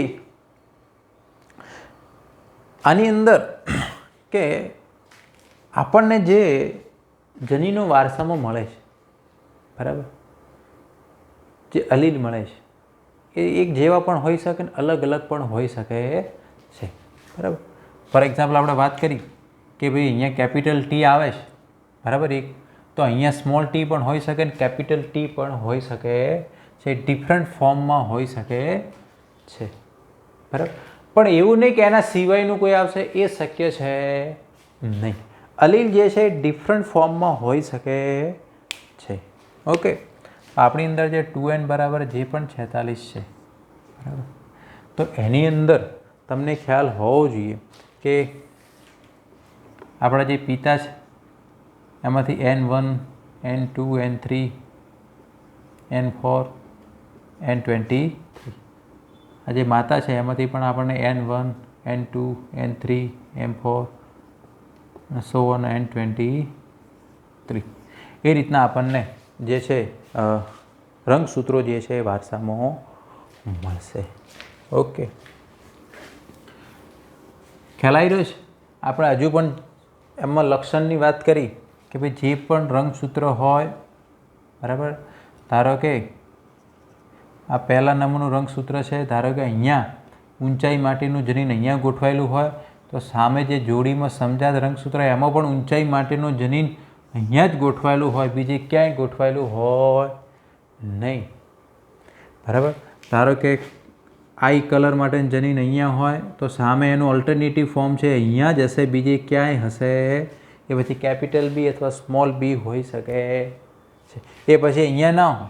આની અંદર કે આપણને જે જનીનો વારસામાં મળે છે, બરાબર, જે અલીલ મળે છે એ એક જેવા પણ હોઈ શકે ને અલગ અલગ પણ હોઈ શકે છે, બરાબર. ફોર એક્ઝામ્પલ આપણે વાત કરી કે ભાઈ અહીંયા કેપિટલ ટી આવે છે, બરાબર, એક તો અહીંયા સ્મોલ ટી પણ હોઈ શકે ને કેપિટલ ટી પણ હોઈ શકે છે, ડિફરન્ટ ફોર્મમાં હોઈ શકે છે, બરાબર. પણ એવું નહીં કે એના સિવાયનું કોઈ આવશે, એ શક્ય છે નહીં. અલીલ જે છે ડિફરન્ટ ફોર્મમાં હોઈ શકે છે. ઓકે, આપણી અંદર જે 2n બરાબર જે પણ 46 છે, બરાબર, તો એની અંદર તમને ખ્યાલ હોવો જોઈએ કે આપણા જે પિતા છે એમાંથી N1 N2 N3 N4 N23, આ જે માતા છે એમાંથી પણ આપણને N1 N2 N3 N4 so on N23 એ રીતના આપણને જે છે રંગસૂત્રો જે છે એ વારસામાં મળશે. ઓકે, ખ્યાલ આવી રહ્યો છે? આપણે હજુ પણ એમાં લક્ષણની વાત કરી કે ભાઈ જે પણ રંગસૂત્ર હોય, બરાબર, ધારો કે આ પહેલા નંબરનું રંગસૂત્ર છે, ધારો કે અહીંયા ઊંચાઈ માટેનું જનીન અહીંયા ગોઠવાયેલું હોય તો સામે જે જોડીમાં સમજાત રંગસૂત્ર એમાં પણ ઊંચાઈ માટેનું જનીન અહીંયા જ ગોઠવાયેલું હોય, બીજે ક્યાંય ગોઠવાયેલું હોય નહીં, બરાબર. ધારો કે આઈ કલર માટેનું જનીન અહીંયા હોય તો સામે એનું ઓલ્ટરનેટિવ ફોર્મ છે અહીંયા જ હશે, બીજે ક્યાંય હશે એ પછી કેપિટલ બી અથવા સ્મોલ બી હોઈ શકે છે. એ પછી અહીંયા ના હોય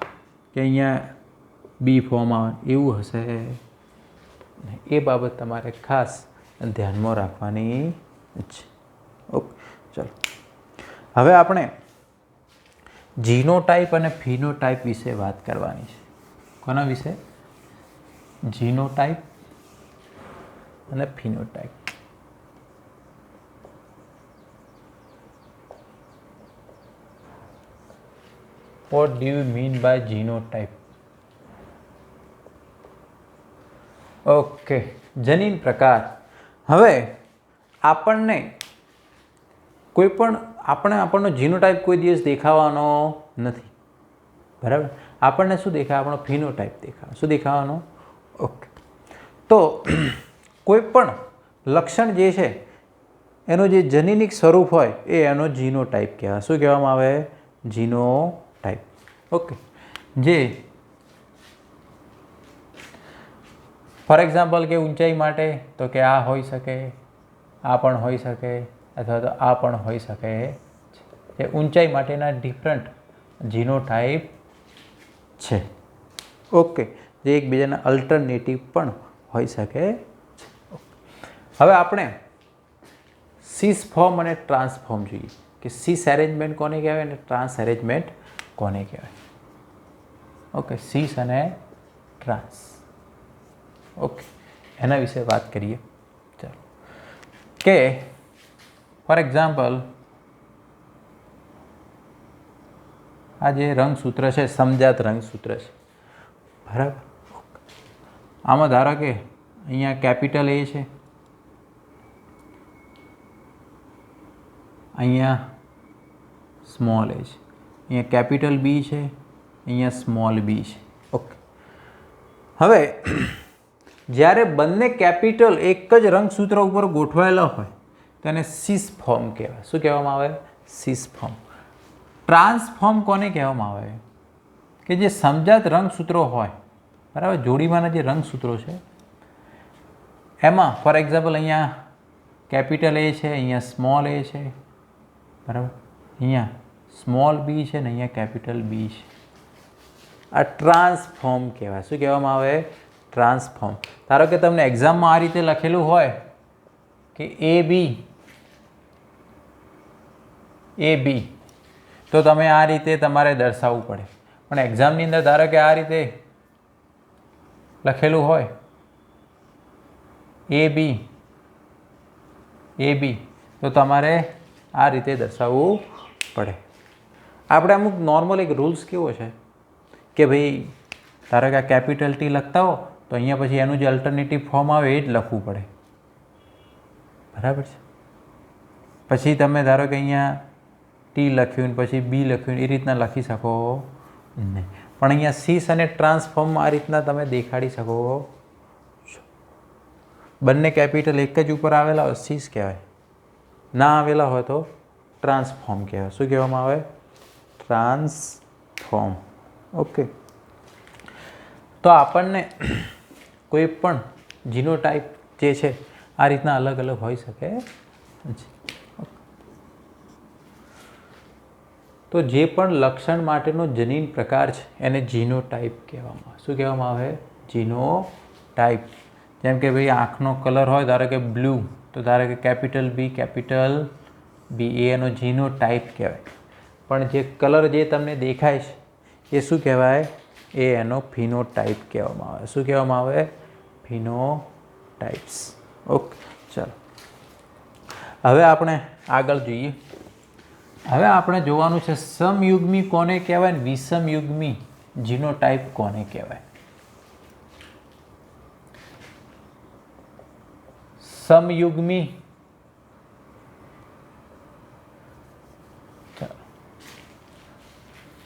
કે અહીંયા બી ફોર્મ આવે એવું હશે. એ બાબત તમારે ખાસ ધ્યાનમાં રાખવાની છે. ઓકે, ચલો હવે આપણે જીનોટાઈપ અને ફિનોટાઈપ વિશે વાત કરવાની છે. કોના વિશે? જીનોટાઈપ અને ફિનોટાઈપ. What do you mean by genotype? Okay, જનીન પ્રકાર. હવે આપણને કોઈ પણ આપણનો જીનોટાઈપ કોઈ દિવસ દેખાવાનો નથી, બરાબર. આપણને શું દેખાય? આપણો ફિનોટાઈપ દેખાય. શું દેખાવાનો? ઓકે, તો કોઈ પણ લક્ષણ જે છે એનું જે જનીનિક સ્વરૂપ હોય એ એનો જીનોટાઈપ કહેવાય. શું કહેવામાં આવે? જીનોટાઈપ. ઓકે, જે ફોર એક્ઝામ્પલ કે ઊંચાઈ માટે તો કે આ હોઈ શકે, આ પણ હોઈ શકે, અથવા તો આ પણ હોઈ શકે. એ ઊંચાઈ માટેના ડિફરન્ટ જીનોટાઈપ છે. ઓકે, જે એકબીજાના અલ્ટરનેટિવ પણ હોઈ શકે છે. હવે આપણે સીસ ફોર્મ અને ટ્રાન્સફોર્મ જોઈએ કે સીસ એરેન્જમેન્ટ કોને કહેવાય અને ટ્રાન્સ એરેન્જમેન્ટ કોને કહેવાય. ઓકે, સીસ અને ટ્રાન્સ. ઓકે, એના વિશે વાત કરીએ. ચાલો, કે ફોર એક્ઝામ્પલ આ જે રંગસૂત્ર છે સમજાત રંગસૂત્ર છે, બરાબર. આમાં ધારો કે અહીંયા કેપિટલ એ છે, અહીંયા સ્મોલ એ છે, અહીંયા કેપિટલ બી છે, અહીંયા સ્મોલ બી છે. ઓકે, હવે જ્યારે બંને કેપિટલ એક જ રંગસૂત્ર ઉપર ગોઠવાયેલા હોય તો એને સીસ ફોર્મ કહેવાય. શું કહેવામાં આવે? સીસ ફોર્મ. ટ્રાન્સફોર્મ કોને કહેવામાં આવે? કે જે સમજાત રંગસૂત્રો હોય, બરાબર, જોડીમાંના જે રંગસૂત્રો છે એમાં ફોર એક્ઝામ્પલ અહીંયા કેપિટલ એ છે, અહીંયા સ્મોલ એ છે, બરાબર, અહીંયા સ્મોલ બી છે ને અહીંયા કેપિટલ બી છે. આ ટ્રાન્સફોર્મ કહેવાય. શું કહેવામાં આવે? ટ્રાન્સફોર્મ. ધારો કે તમને એક્ઝામમાં આ રીતે લખેલું હોય કે એ બી તો તમે આ રીતે તમારે દર્શાવવું પડે. પણ એક્ઝામની અંદર ધારો કે આ રીતે લખેલું હોય એ બી તો તમારે આ રીતે દર્શાવવું પડે. આપણે અમુક નોર્મલ એક રૂલ્સ કેવો છે કે ભાઈ ધારો કે આ કેપિટલ ટી લખતા હો તો અહીંયા પછી એનું જે અલ્ટરનેટિવ ફોર્મ આવે એ જ લખવું પડે, બરાબર છે. પછી તમે ધારો કે અહીંયા ટી લખ્યું ને પછી બી લખ્યું એ રીતના લખી શકો નહીં. પણ અહીંયા સીસ અને ટ્રાન્સફોર્મ આ રીતના તમે દેખાડી શકો છો. બંને કેપિટલ એક જ ઉપર આવેલા હોય સીસ કહેવાય, ના આવેલા હોય તો ટ્રાન્સફોર્મ કહેવાય. શું કહેવામાં આવે? ટ્રાન્સફોર્મ. ઓકે. તો આપણને કોઈ પણ જીનોટાઈપ જે છે આ રીતના અલગ અલગ હોઈ શકે છે. તો જે પણ લક્ષણ માટેનો જનીન પ્રકાર છે એને જીનોટાઈપ કહેવામાં આવે. શું કહેવામાં આવે? જીનોટાઈપ. જેમ કે ભાઈ આંખનો કલર હોય ધારો કે બ્લુ, તો ધારો કે કેપિટલ બી એ એનો જીનોટાઈપ કહેવાય. પણ જે કલર જે તમને દેખાય છે એ શું કહેવાય? એ એનો ફિનોટાઈપ કહેવામાં આવે. શું કહેવામાં આવે? ફિનોટાઈપ્સ. ઓકે, ચાલો હવે આપણે આગળ જોઈએ. હવે આપણે જોવાનું છે સમયુગ્મી કોને કહેવાય ને વિષમયુગ્મી જીનોટાઈપ કોને કહેવાય. સમયુગ્મી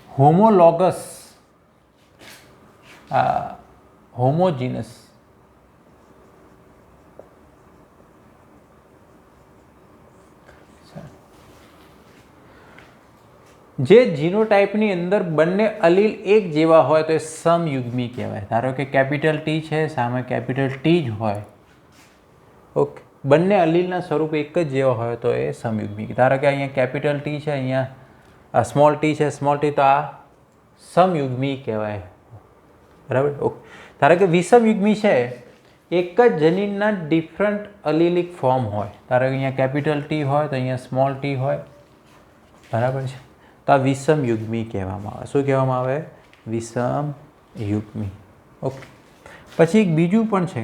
હોમોલોગસ, હોમોજીનસ, જે જીનોટાઈપની અંદર બંને અલીલ એક જેવા હોય તો એ સમયુગ્મી કહેવાય. ધારો કે કેપિટલ ટી છે, સામે કેપિટલ ટી જ હોય. ઓકે, બંને અલીલના સ્વરૂપ એક જ જેવા હોય તો એ સમયુગ્મી. ધારો કે અહીંયા કેપિટલ ટી છે, અહીંયા સ્મોલ ટી છે, સ્મોલ ટી, તો આ સમયુગ્મી કહેવાય. બરાબર. ઓકે. ધારો કે વિષમયુગ્મી છે, એક જ જનીનના ડિફરન્ટ અલીલિક ફોર્મ હોય. ધારો કે અહીંયા કેપિટલ ટી હોય તો અહીંયા સ્મોલ ટી હોય. બરાબર છે. તો આ વિષમયુગ્મી કહેવામાં આવે. શું કહેવામાં આવે? વિષમયુગ્મી. ઓકે. પછી એક બીજું પણ છે,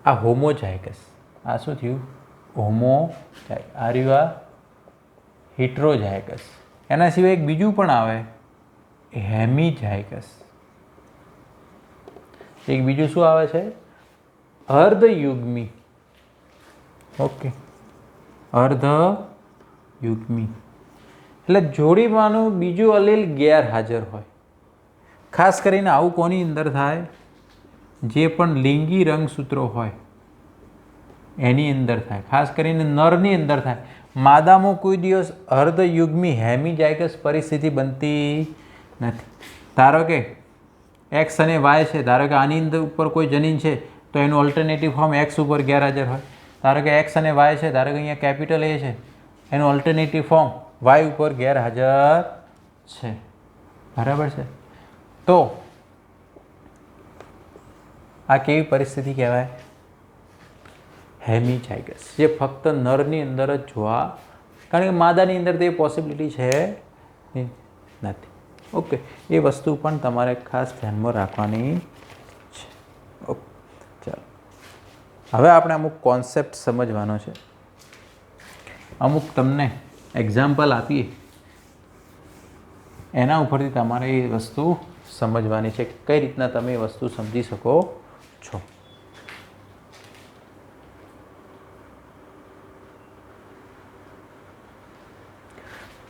આ હોમોઝાયગસ. આ શું થયું? હોમોઝાયગસ. આ રહ્યું આ હિટ્રોઝાયગસ. એના સિવાય એક બીજું પણ આવે, હેમીઝાયગસ. એક બીજું શું આવે છે? અર્ધયુગ્મી. ઓકે, અર્ધયુગ્મી એટલે જોડીમાંનું બીજું અલીલ ગેરહાજર હોય. ખાસ કરીને આવું કોની અંદર થાય? જે પણ લિંગી રંગસૂત્રો હોય એની અંદર થાય. ખાસ કરીને નરની અંદર થાય. માદામાં કોઈ દિવસ અર્ધયુગ્મી હેમીઝાયગસ પરિસ્થિતિ બનતી નથી. ધારો કે એક્સ અને વાય છે, ધારો કે આની અંદર ઉપર કોઈ જનીન છે તો એનું ઓલ્ટરનેટિવ ફોર્મ એક્સ ઉપર ગેરહાજર હોય. ધારો કે એક્સ અને વાય છે, ધારો કે અહીંયા કેપિટલ એ છે, એનું ઓલ્ટરનેટિવ ફોર્મ વાય ઉપર ગેરહાજર છે. બરાબર છે. તો આ કેવી પરિસ્થિતિ કહેવાય? હેમીઝાયગસ, જે ફક્ત નરની અંદર જ જોવા, કારણ કે માદાની અંદર તો એ પોસિબિલિટી છે નથી. ઓકે, એ વસ્તુ પણ તમારે ખાસ ધ્યાનમાં રાખવાની છે. ઓકે, ચાલો હવે આપણે અમુક કોન્સેપ્ટ સમજવાનો છે. અમુક તમને એક્ઝામ્પલ આપીએ, એના ઉપરથી તમારે એ વસ્તુ સમજવાની છે કે કઈ રીતના તમે એ વસ્તુ સમજી શકો છો.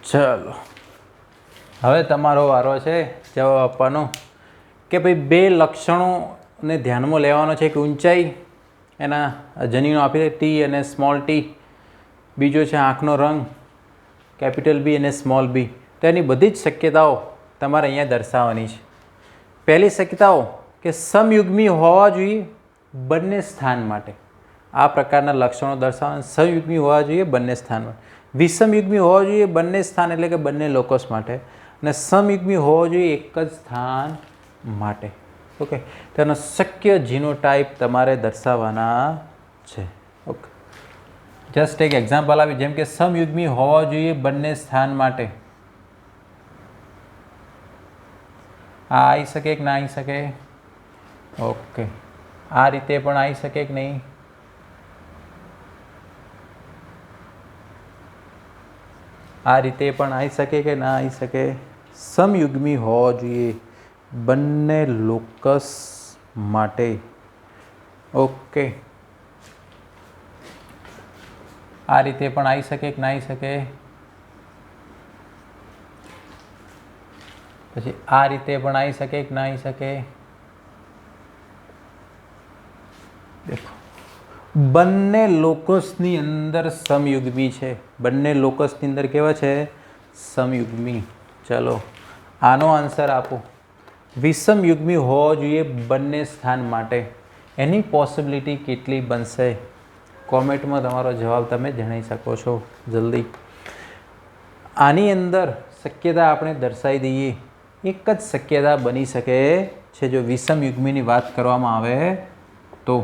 ચલો હવે તમારો વારો છે જવાબ આપવાનો કે ભાઈ બે લક્ષણોને ધ્યાનમાં લેવાનો છે કે ઊંચાઈ એના જનીનો આપી દે ટી અને સ્મોલ ટી, બીજો છે આંખનો રંગ કેપિટલ બી અને સ્મોલ બી. તો એની બધી જ શક્યતાઓ તમારે અહીંયા દર્શાવવાની છે. પહેલી શક્યતાઓ કે સમયુગ્મી હોવા જોઈએ બંને સ્થાન માટે. આ પ્રકારના લક્ષણો દર્શાવવાના. સમયુગ્મી હોવા જોઈએ બંને સ્થાન માટે. વિષમયુગ્મી હોવા જોઈએ બંને સ્થાન એટલે કે બંને લોકસ માટે, અને સમયુગ્મી હોવો જોઈએ એક જ સ્થાન માટે. ઓકે, તેનો શક્ય જીનોટાઈપ તમારે દર્શાવવાના છે. ઓકે, જસ્ટ એક એક્ઝામ્પલ આપી, જેમ કે સમયુગ્મી હોવા જોઈએ બંને સ્થાન માટે. આ આવી શકે કે ના આવી શકે? ઓકે, આ રીતે પણ આવી શકે કે નહીં? આ રીતે પણ આવી શકે કે ના આવી શકે? સમયુગ્મી હોવો જોઈએ બંને લોકસ માટે. ઓકે, આ રીતે પણ આવી શકે કે ના આવી શકે? પછી આ રીતે પણ આવી શકે કે ના આવી શકે? દેખો, બંને લોકસની અંદર સમયુગ્મી છે. બંને લોકસની અંદર કેવા છે? સમયુગ્મી. ચલો આનો આન્સર આપો. વિષમયુગ્મી હોવો જોઈએ બંને સ્થાન માટે. એની પોસિબિલિટી કેટલી બનશે? કોમેન્ટમાં તમારો જવાબ તમે જણાવી શકો છો જલ્દી. આની અંદર શક્યતા આપણે દર્શાવી દઈએ. એક જ શક્યતા બની શકે છે જો વિષમયુગ્મીની વાત કરવામાં આવે તો.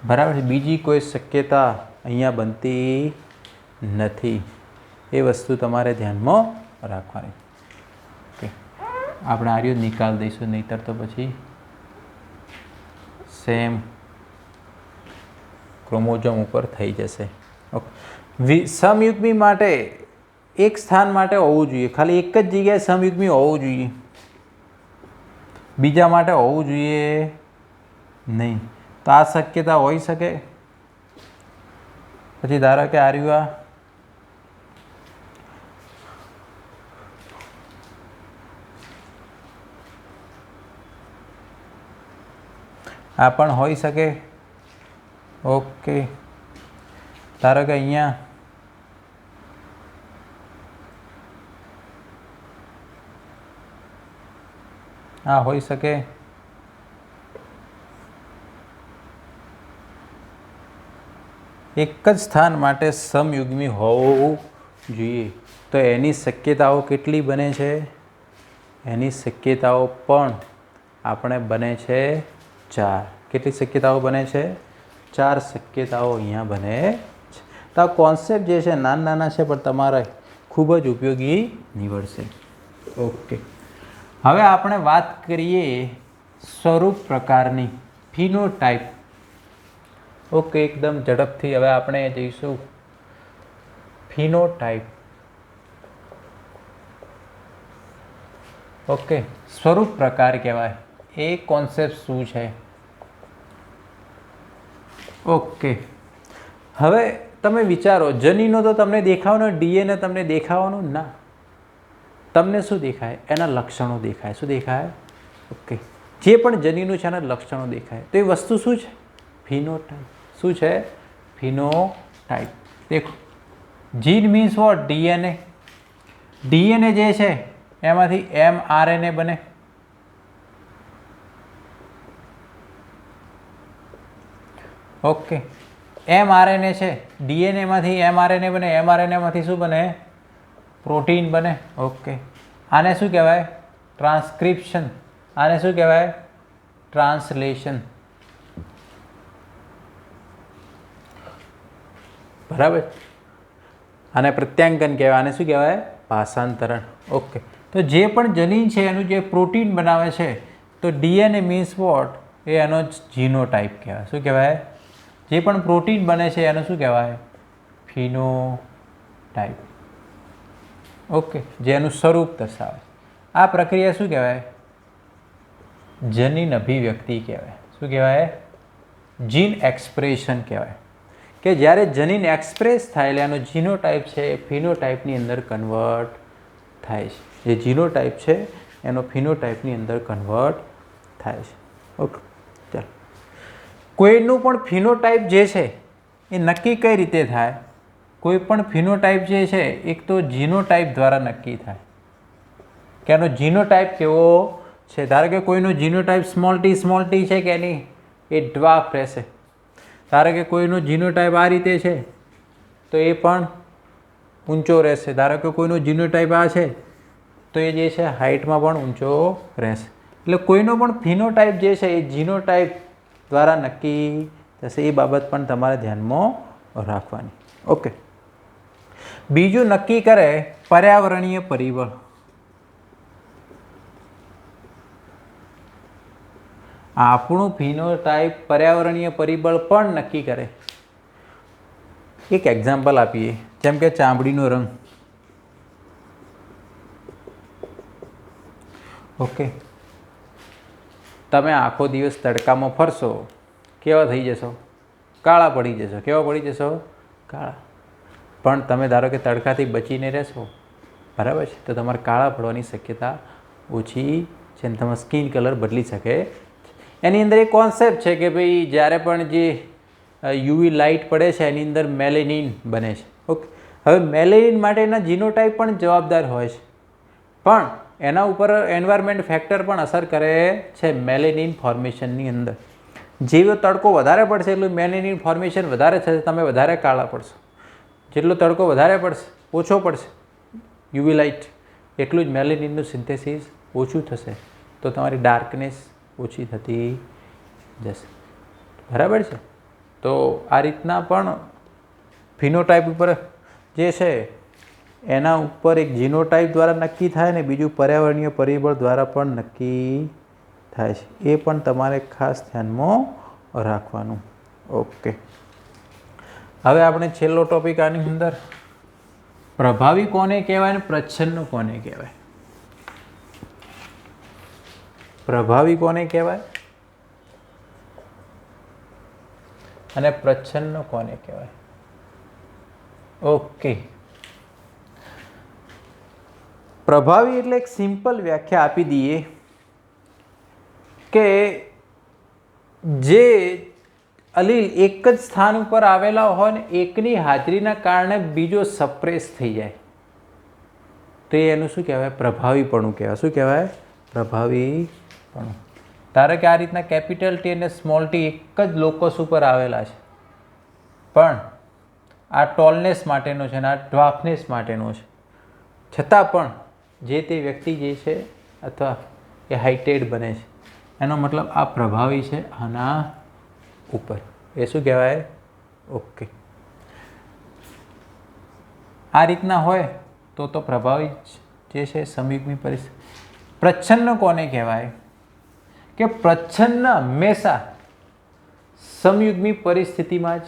બરાબર છે. બીજી કોઈ શક્યતા અહીંયા બનતી નથી. એ વસ્તુ તમારે ધ્યાનમાં રાખવાની. ઓકે, આપણે આર્યો નિકાલ દઈશું, નહીતર તો પછી સેમ ક્રોમોઝોમ ઉપર થઈ જશે. ઓકે, સમયુગ્મી માટે એક સ્થાન માટે હોવું જોઈએ, ખાલી એક જ જગ્યાએ સમયુગ્મી હોવું જોઈએ, બીજા માટે હોવું જોઈએ નહીં. તો આ શક્યતા હોઈ શકે. પછી ધારો કે આર્યું આ પણ હોઈ શકે. ઓકે, ધારો કે અહીંયા આ હોઈ શકે. એક જ સ્થાન માટે સમયુગ્મી હોવું જોઈએ. તો એની શક્યતાઓ કેટલી બને છે? એની શક્યતાઓ પણ આપણે બને છે 4. કેટલી શક્યતાઓ બને છે? 4 શક્યતાઓ અહીંયા બને છે. તો આ કોન્સેપ્ટ જે છે નાના નાના છે પણ તમારે ખૂબ જ ઉપયોગી નીવડશે. ઓકે, હવે આપણે વાત કરીએ સ્વરૂપ પ્રકારની, ફિનોટાઇપ. ઓકે, એકદમ ઝડપથી હવે આપણે જઈશું ફિનોટાઇપ. ઓકે, સ્વરૂપ પ્રકાર કહેવાય. એ કોન્સેપ્ટ શું છે? ઓકે, હવે તમે વિચારો, જનીનો તો તમને દેખાવાનો, ડીએનએ તમને દેખાવાનું ના. તમને શું દેખાય? એના લક્ષણો દેખાય. શું દેખાય? ઓકે, જે પણ જનીનો છે એના લક્ષણો દેખાય. તો એ વસ્તુ શું છે? ફિનોટાઇપ. શું છે? ફિનોટાઇપ. દેખો, જીન મીન્સ વોટ? ડીએનએ. ડીએનએ જે છે એમાંથી mRNA બને. ઓકે, mRNA છે, ડીએનએમાંથી mRNA બને. mRNAમાંથી શું બને? પ્રોટીન બને. ઓકે, આને શું કહેવાય? ટ્રાન્સક્રિપ્શન. આને શું કહેવાય? ટ્રાન્સલેશન. બરાબર. આને પ્રત્યાંકન કહેવાય. આને શું કહેવાય? ભાષાંતરણ. ઓકે, તો જે પણ જનીન છે એનું જે પ્રોટીન બનાવે છે, તો ડીએનએ મીન્સ વોટ? એ એનો જીનોટાઇપ કહેવાય. શું કહેવાય? જે પણ પ્રોટીન બને છે એનું શું કહેવાય? ફિનોટાઇપ. ઓકે, જેનું સ્વરૂપ દર્શાવે. આ પ્રક્રિયા શું કહેવાય? જનીન અભિવ્યક્તિ કહેવાય. શું કહેવાય? જીન એક્સપ્રેશન કહેવાય. કે જ્યારે જનીન એક્સપ્રેસ થાય એટલે એનો જીનોટાઇપ છે એ ફિનોટાઇપની અંદર કન્વર્ટ થાય છે. જે જીનોટાઇપ છે એનો ફિનોટાઇપની અંદર કન્વર્ટ થાય છે. ઓકે, ચાલો. કોઈનું પણ ફિનોટાઇપ જે છે એ નક્કી કઈ રીતે થાય? કોઈ પણ ફિનોટાઇપ જે છે એક તો જીનોટાઇપ દ્વારા નક્કી થાય કે એનો જીનોટાઇપ કેવો છે. ધારો કે કોઈનો જીનોટાઇપ સ્મોલ ટી છે કે નહીં, એ ડ્વાર્ફ રહેશે. ધારો કે કોઈનો જીનોટાઇપ આ રીતે છે તો એ પણ ઊંચો રહેશે. ધારો કે કોઈનો જીનોટાઇપ આ છે તો એ જે છે હાઇટમાં પણ ઊંચો રહેશે. એટલે કોઈનો પણ ફિનોટાઇપ જે છે એ જીનોટાઇપ દ્વારા નક્કી થશે. એ બાબત પણ તમારે ધ્યાનમાં રાખવાની. ઓકે, બીજું નક્કી કરે પર્યાવરણીય પરિબળ. આપણું ફિનોટાઇપ પર્યાવરણીય પરિબળ પણ નક્કી કરે. એક એક્ઝામ્પલ આપીએ, જેમ કે ચામડીનો રંગ. ઓકે, તમે આખો દિવસ તડકામાં ફરશો, કેવા થઈ જશો? કાળા પડી જશો. કેવા પડી જશો? કાળા. પણ તમે ધારો કે તડકાથી બચીને રહેશો, બરાબર છે, તો તમારે કાળા પડવાની શક્યતા ઓછી છે અને તમારો સ્કિન કલર બદલી શકે. એની અંદર એક કોન્સેપ્ટ છે કે ભાઈ જ્યારે પણ જે યુવી લાઇટ પડે છે એની અંદર મેલેનિન બને છે. ઓકે, હવે મેલેનિન માટેના જીનોટાઈપ પણ જવાબદાર હોય છે, પણ એના ઉપર એન્વાયરમેન્ટ ફેક્ટર પણ અસર કરે છે મેલેનિન ફોર્મેશનની અંદર. જેવો તડકો વધારે પડશે એટલું મેલેનિન ફોર્મેશન વધારે થશે, તમે વધારે કાળા પડશો. જેટલો તડકો વધારે પડશે, ઓછો પડશે યુવી લાઇટ, એટલું જ મેલેનિનનું સિન્થેસિસ ઓછું થશે, તો તમારી ડાર્કનેસ ઓછી થતી જશે. બરાબર છે. તો આ રીતના પણ ફિનોટાઈપ ઉપર જે છે એના ઉપર એક જીનોટાઈપ દ્વારા નક્કી થાય ને બીજું પર્યાવરણીય પરિબળ દ્વારા પણ નક્કી થાય છે. એ પણ તમારે ખાસ ધ્યાનમાં રાખવાનું. ઓકે, હવે આપણે છેલ્લો ટોપિક આની અંદર પ્રભાવી કોને કહેવાય ને પ્રચ્છન્ન કોને કહેવાય. પ્રભાવી કોને કહેવાય અને પ્રચ્છન્ન કોને કહેવાય. ઓકે, પ્રભાવી એટલે એક સિમ્પલ વ્યાખ્યા આપી દઈએ કે જે અલીલ એક જ સ્થાન ઉપર આવેલા હોય ને એકની હાજરીના કારણે બીજો સપ્રેસ થઈ જાય, તો એનું શું કહેવાય? પ્રભાવીપણું કહેવાય. શું કહેવાય? પ્રભાવીપણું. ધારો કે આ રીતના કેપિટલ ટી અને સ્મોલ ટી એક જ લોકસ ઉપર આવેલા છે, પણ આ ટોલનેસ માટેનો છે અને આ ડ્વાર્ફનેસ માટેનો છે, છતાં પણ જે તે વ્યક્તિ જે છે અથવા એ હાઇટેડ બને છે, એનો મતલબ આ પ્રભાવી છે આના ઉપર. એ શું કહેવાય? ઓકે, આ રીતના હોય તો પ્રભાવી જે છે સમયુગ્મી પરિસ્થિતિ. પ્રચ્છન્ન કોને કહેવાય? કે પ્રચ્છન્ન હંમેશા સમયુગ્મી પરિસ્થિતિમાં જ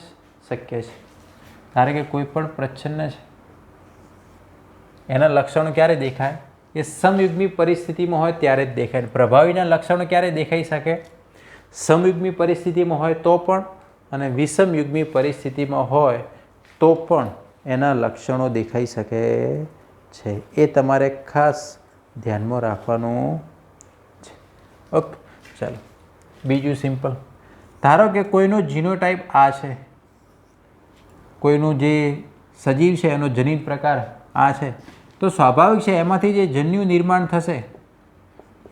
શક્ય છે. ધારો કે કોઈ પણ પ્રચ્છન્ન છે, એના લક્ષણો ક્યારે દેખાય? એ સમયુગ્મી પરિસ્થિતિમાં હોય ત્યારે જ દેખાય. પ્રભાવીના લક્ષણો ક્યારે દેખાઈ શકે? સમયુગ્મી પરિસ્થિતિમાં હોય તો પણ, અને વિષમયુગ્મી પરિસ્થિતિમાં હોય તો પણ એના લક્ષણો દેખાઈ શકે છે. એ તમારે ખાસ ધ્યાનમાં રાખવાનું છે. ઓકે, ચાલો બીજું સિમ્પલ. ધારો કે કોઈનો જીનોટાઈપ આ છે, કોઈનું જે સજીવ છે એનો જનીન પ્રકાર આ છે, તો સ્વાભાવિક છે એમાંથી જે જન્યુ નિર્માણ થશે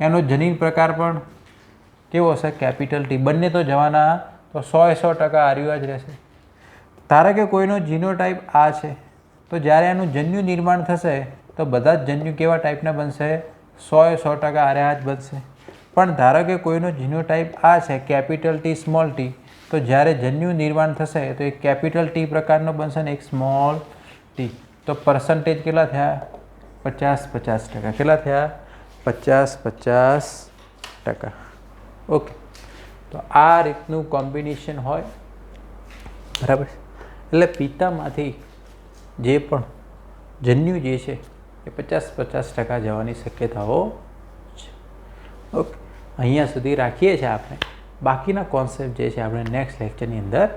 એનો જનીન પ્રકાર પણ કેવો હશે? Capital T. બંને તો જવાના, તો 100% આર્યું જ રહેશે. ધારો કે કોઈનો જીનોટાઈપ આ છે, તો જ્યારે એનું જન્યુ નિર્માણ થશે તો બધા જ જન્યુ કેવા ટાઈપના બનશે? 100% આર્યા જ બનશે. પણ ધારો કે કોઈનો જીનોટાઈપ આ છે, કેપિટલ ટી સ્મોલ ટી, તો જ્યારે જન્યુ નિર્માણ થશે તો એક કેપિટલ ટી પ્રકારનો બનશે ને એક સ્મોલ ટી. તો પર્સન્ટેજ કેટલા થયા? 50-50%. કેટલા થયા? 50-50%. ઓકે, તો આ રીતનું કોમ્બિનેશન હોય, બરાબર. એટલે પિતામાંથી જે પણ જન્યુ જે છે એ 50-50% જવાની શક્યતાઓ છે. ઓકે, અહીંયા સુધી રાખીએ છીએ આપણે. બાકીના કોન્સેપ્ટ જે છે આપણે નેક્સ્ટ લેક્ચરની અંદર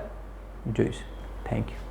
જોઈશું. Thank you.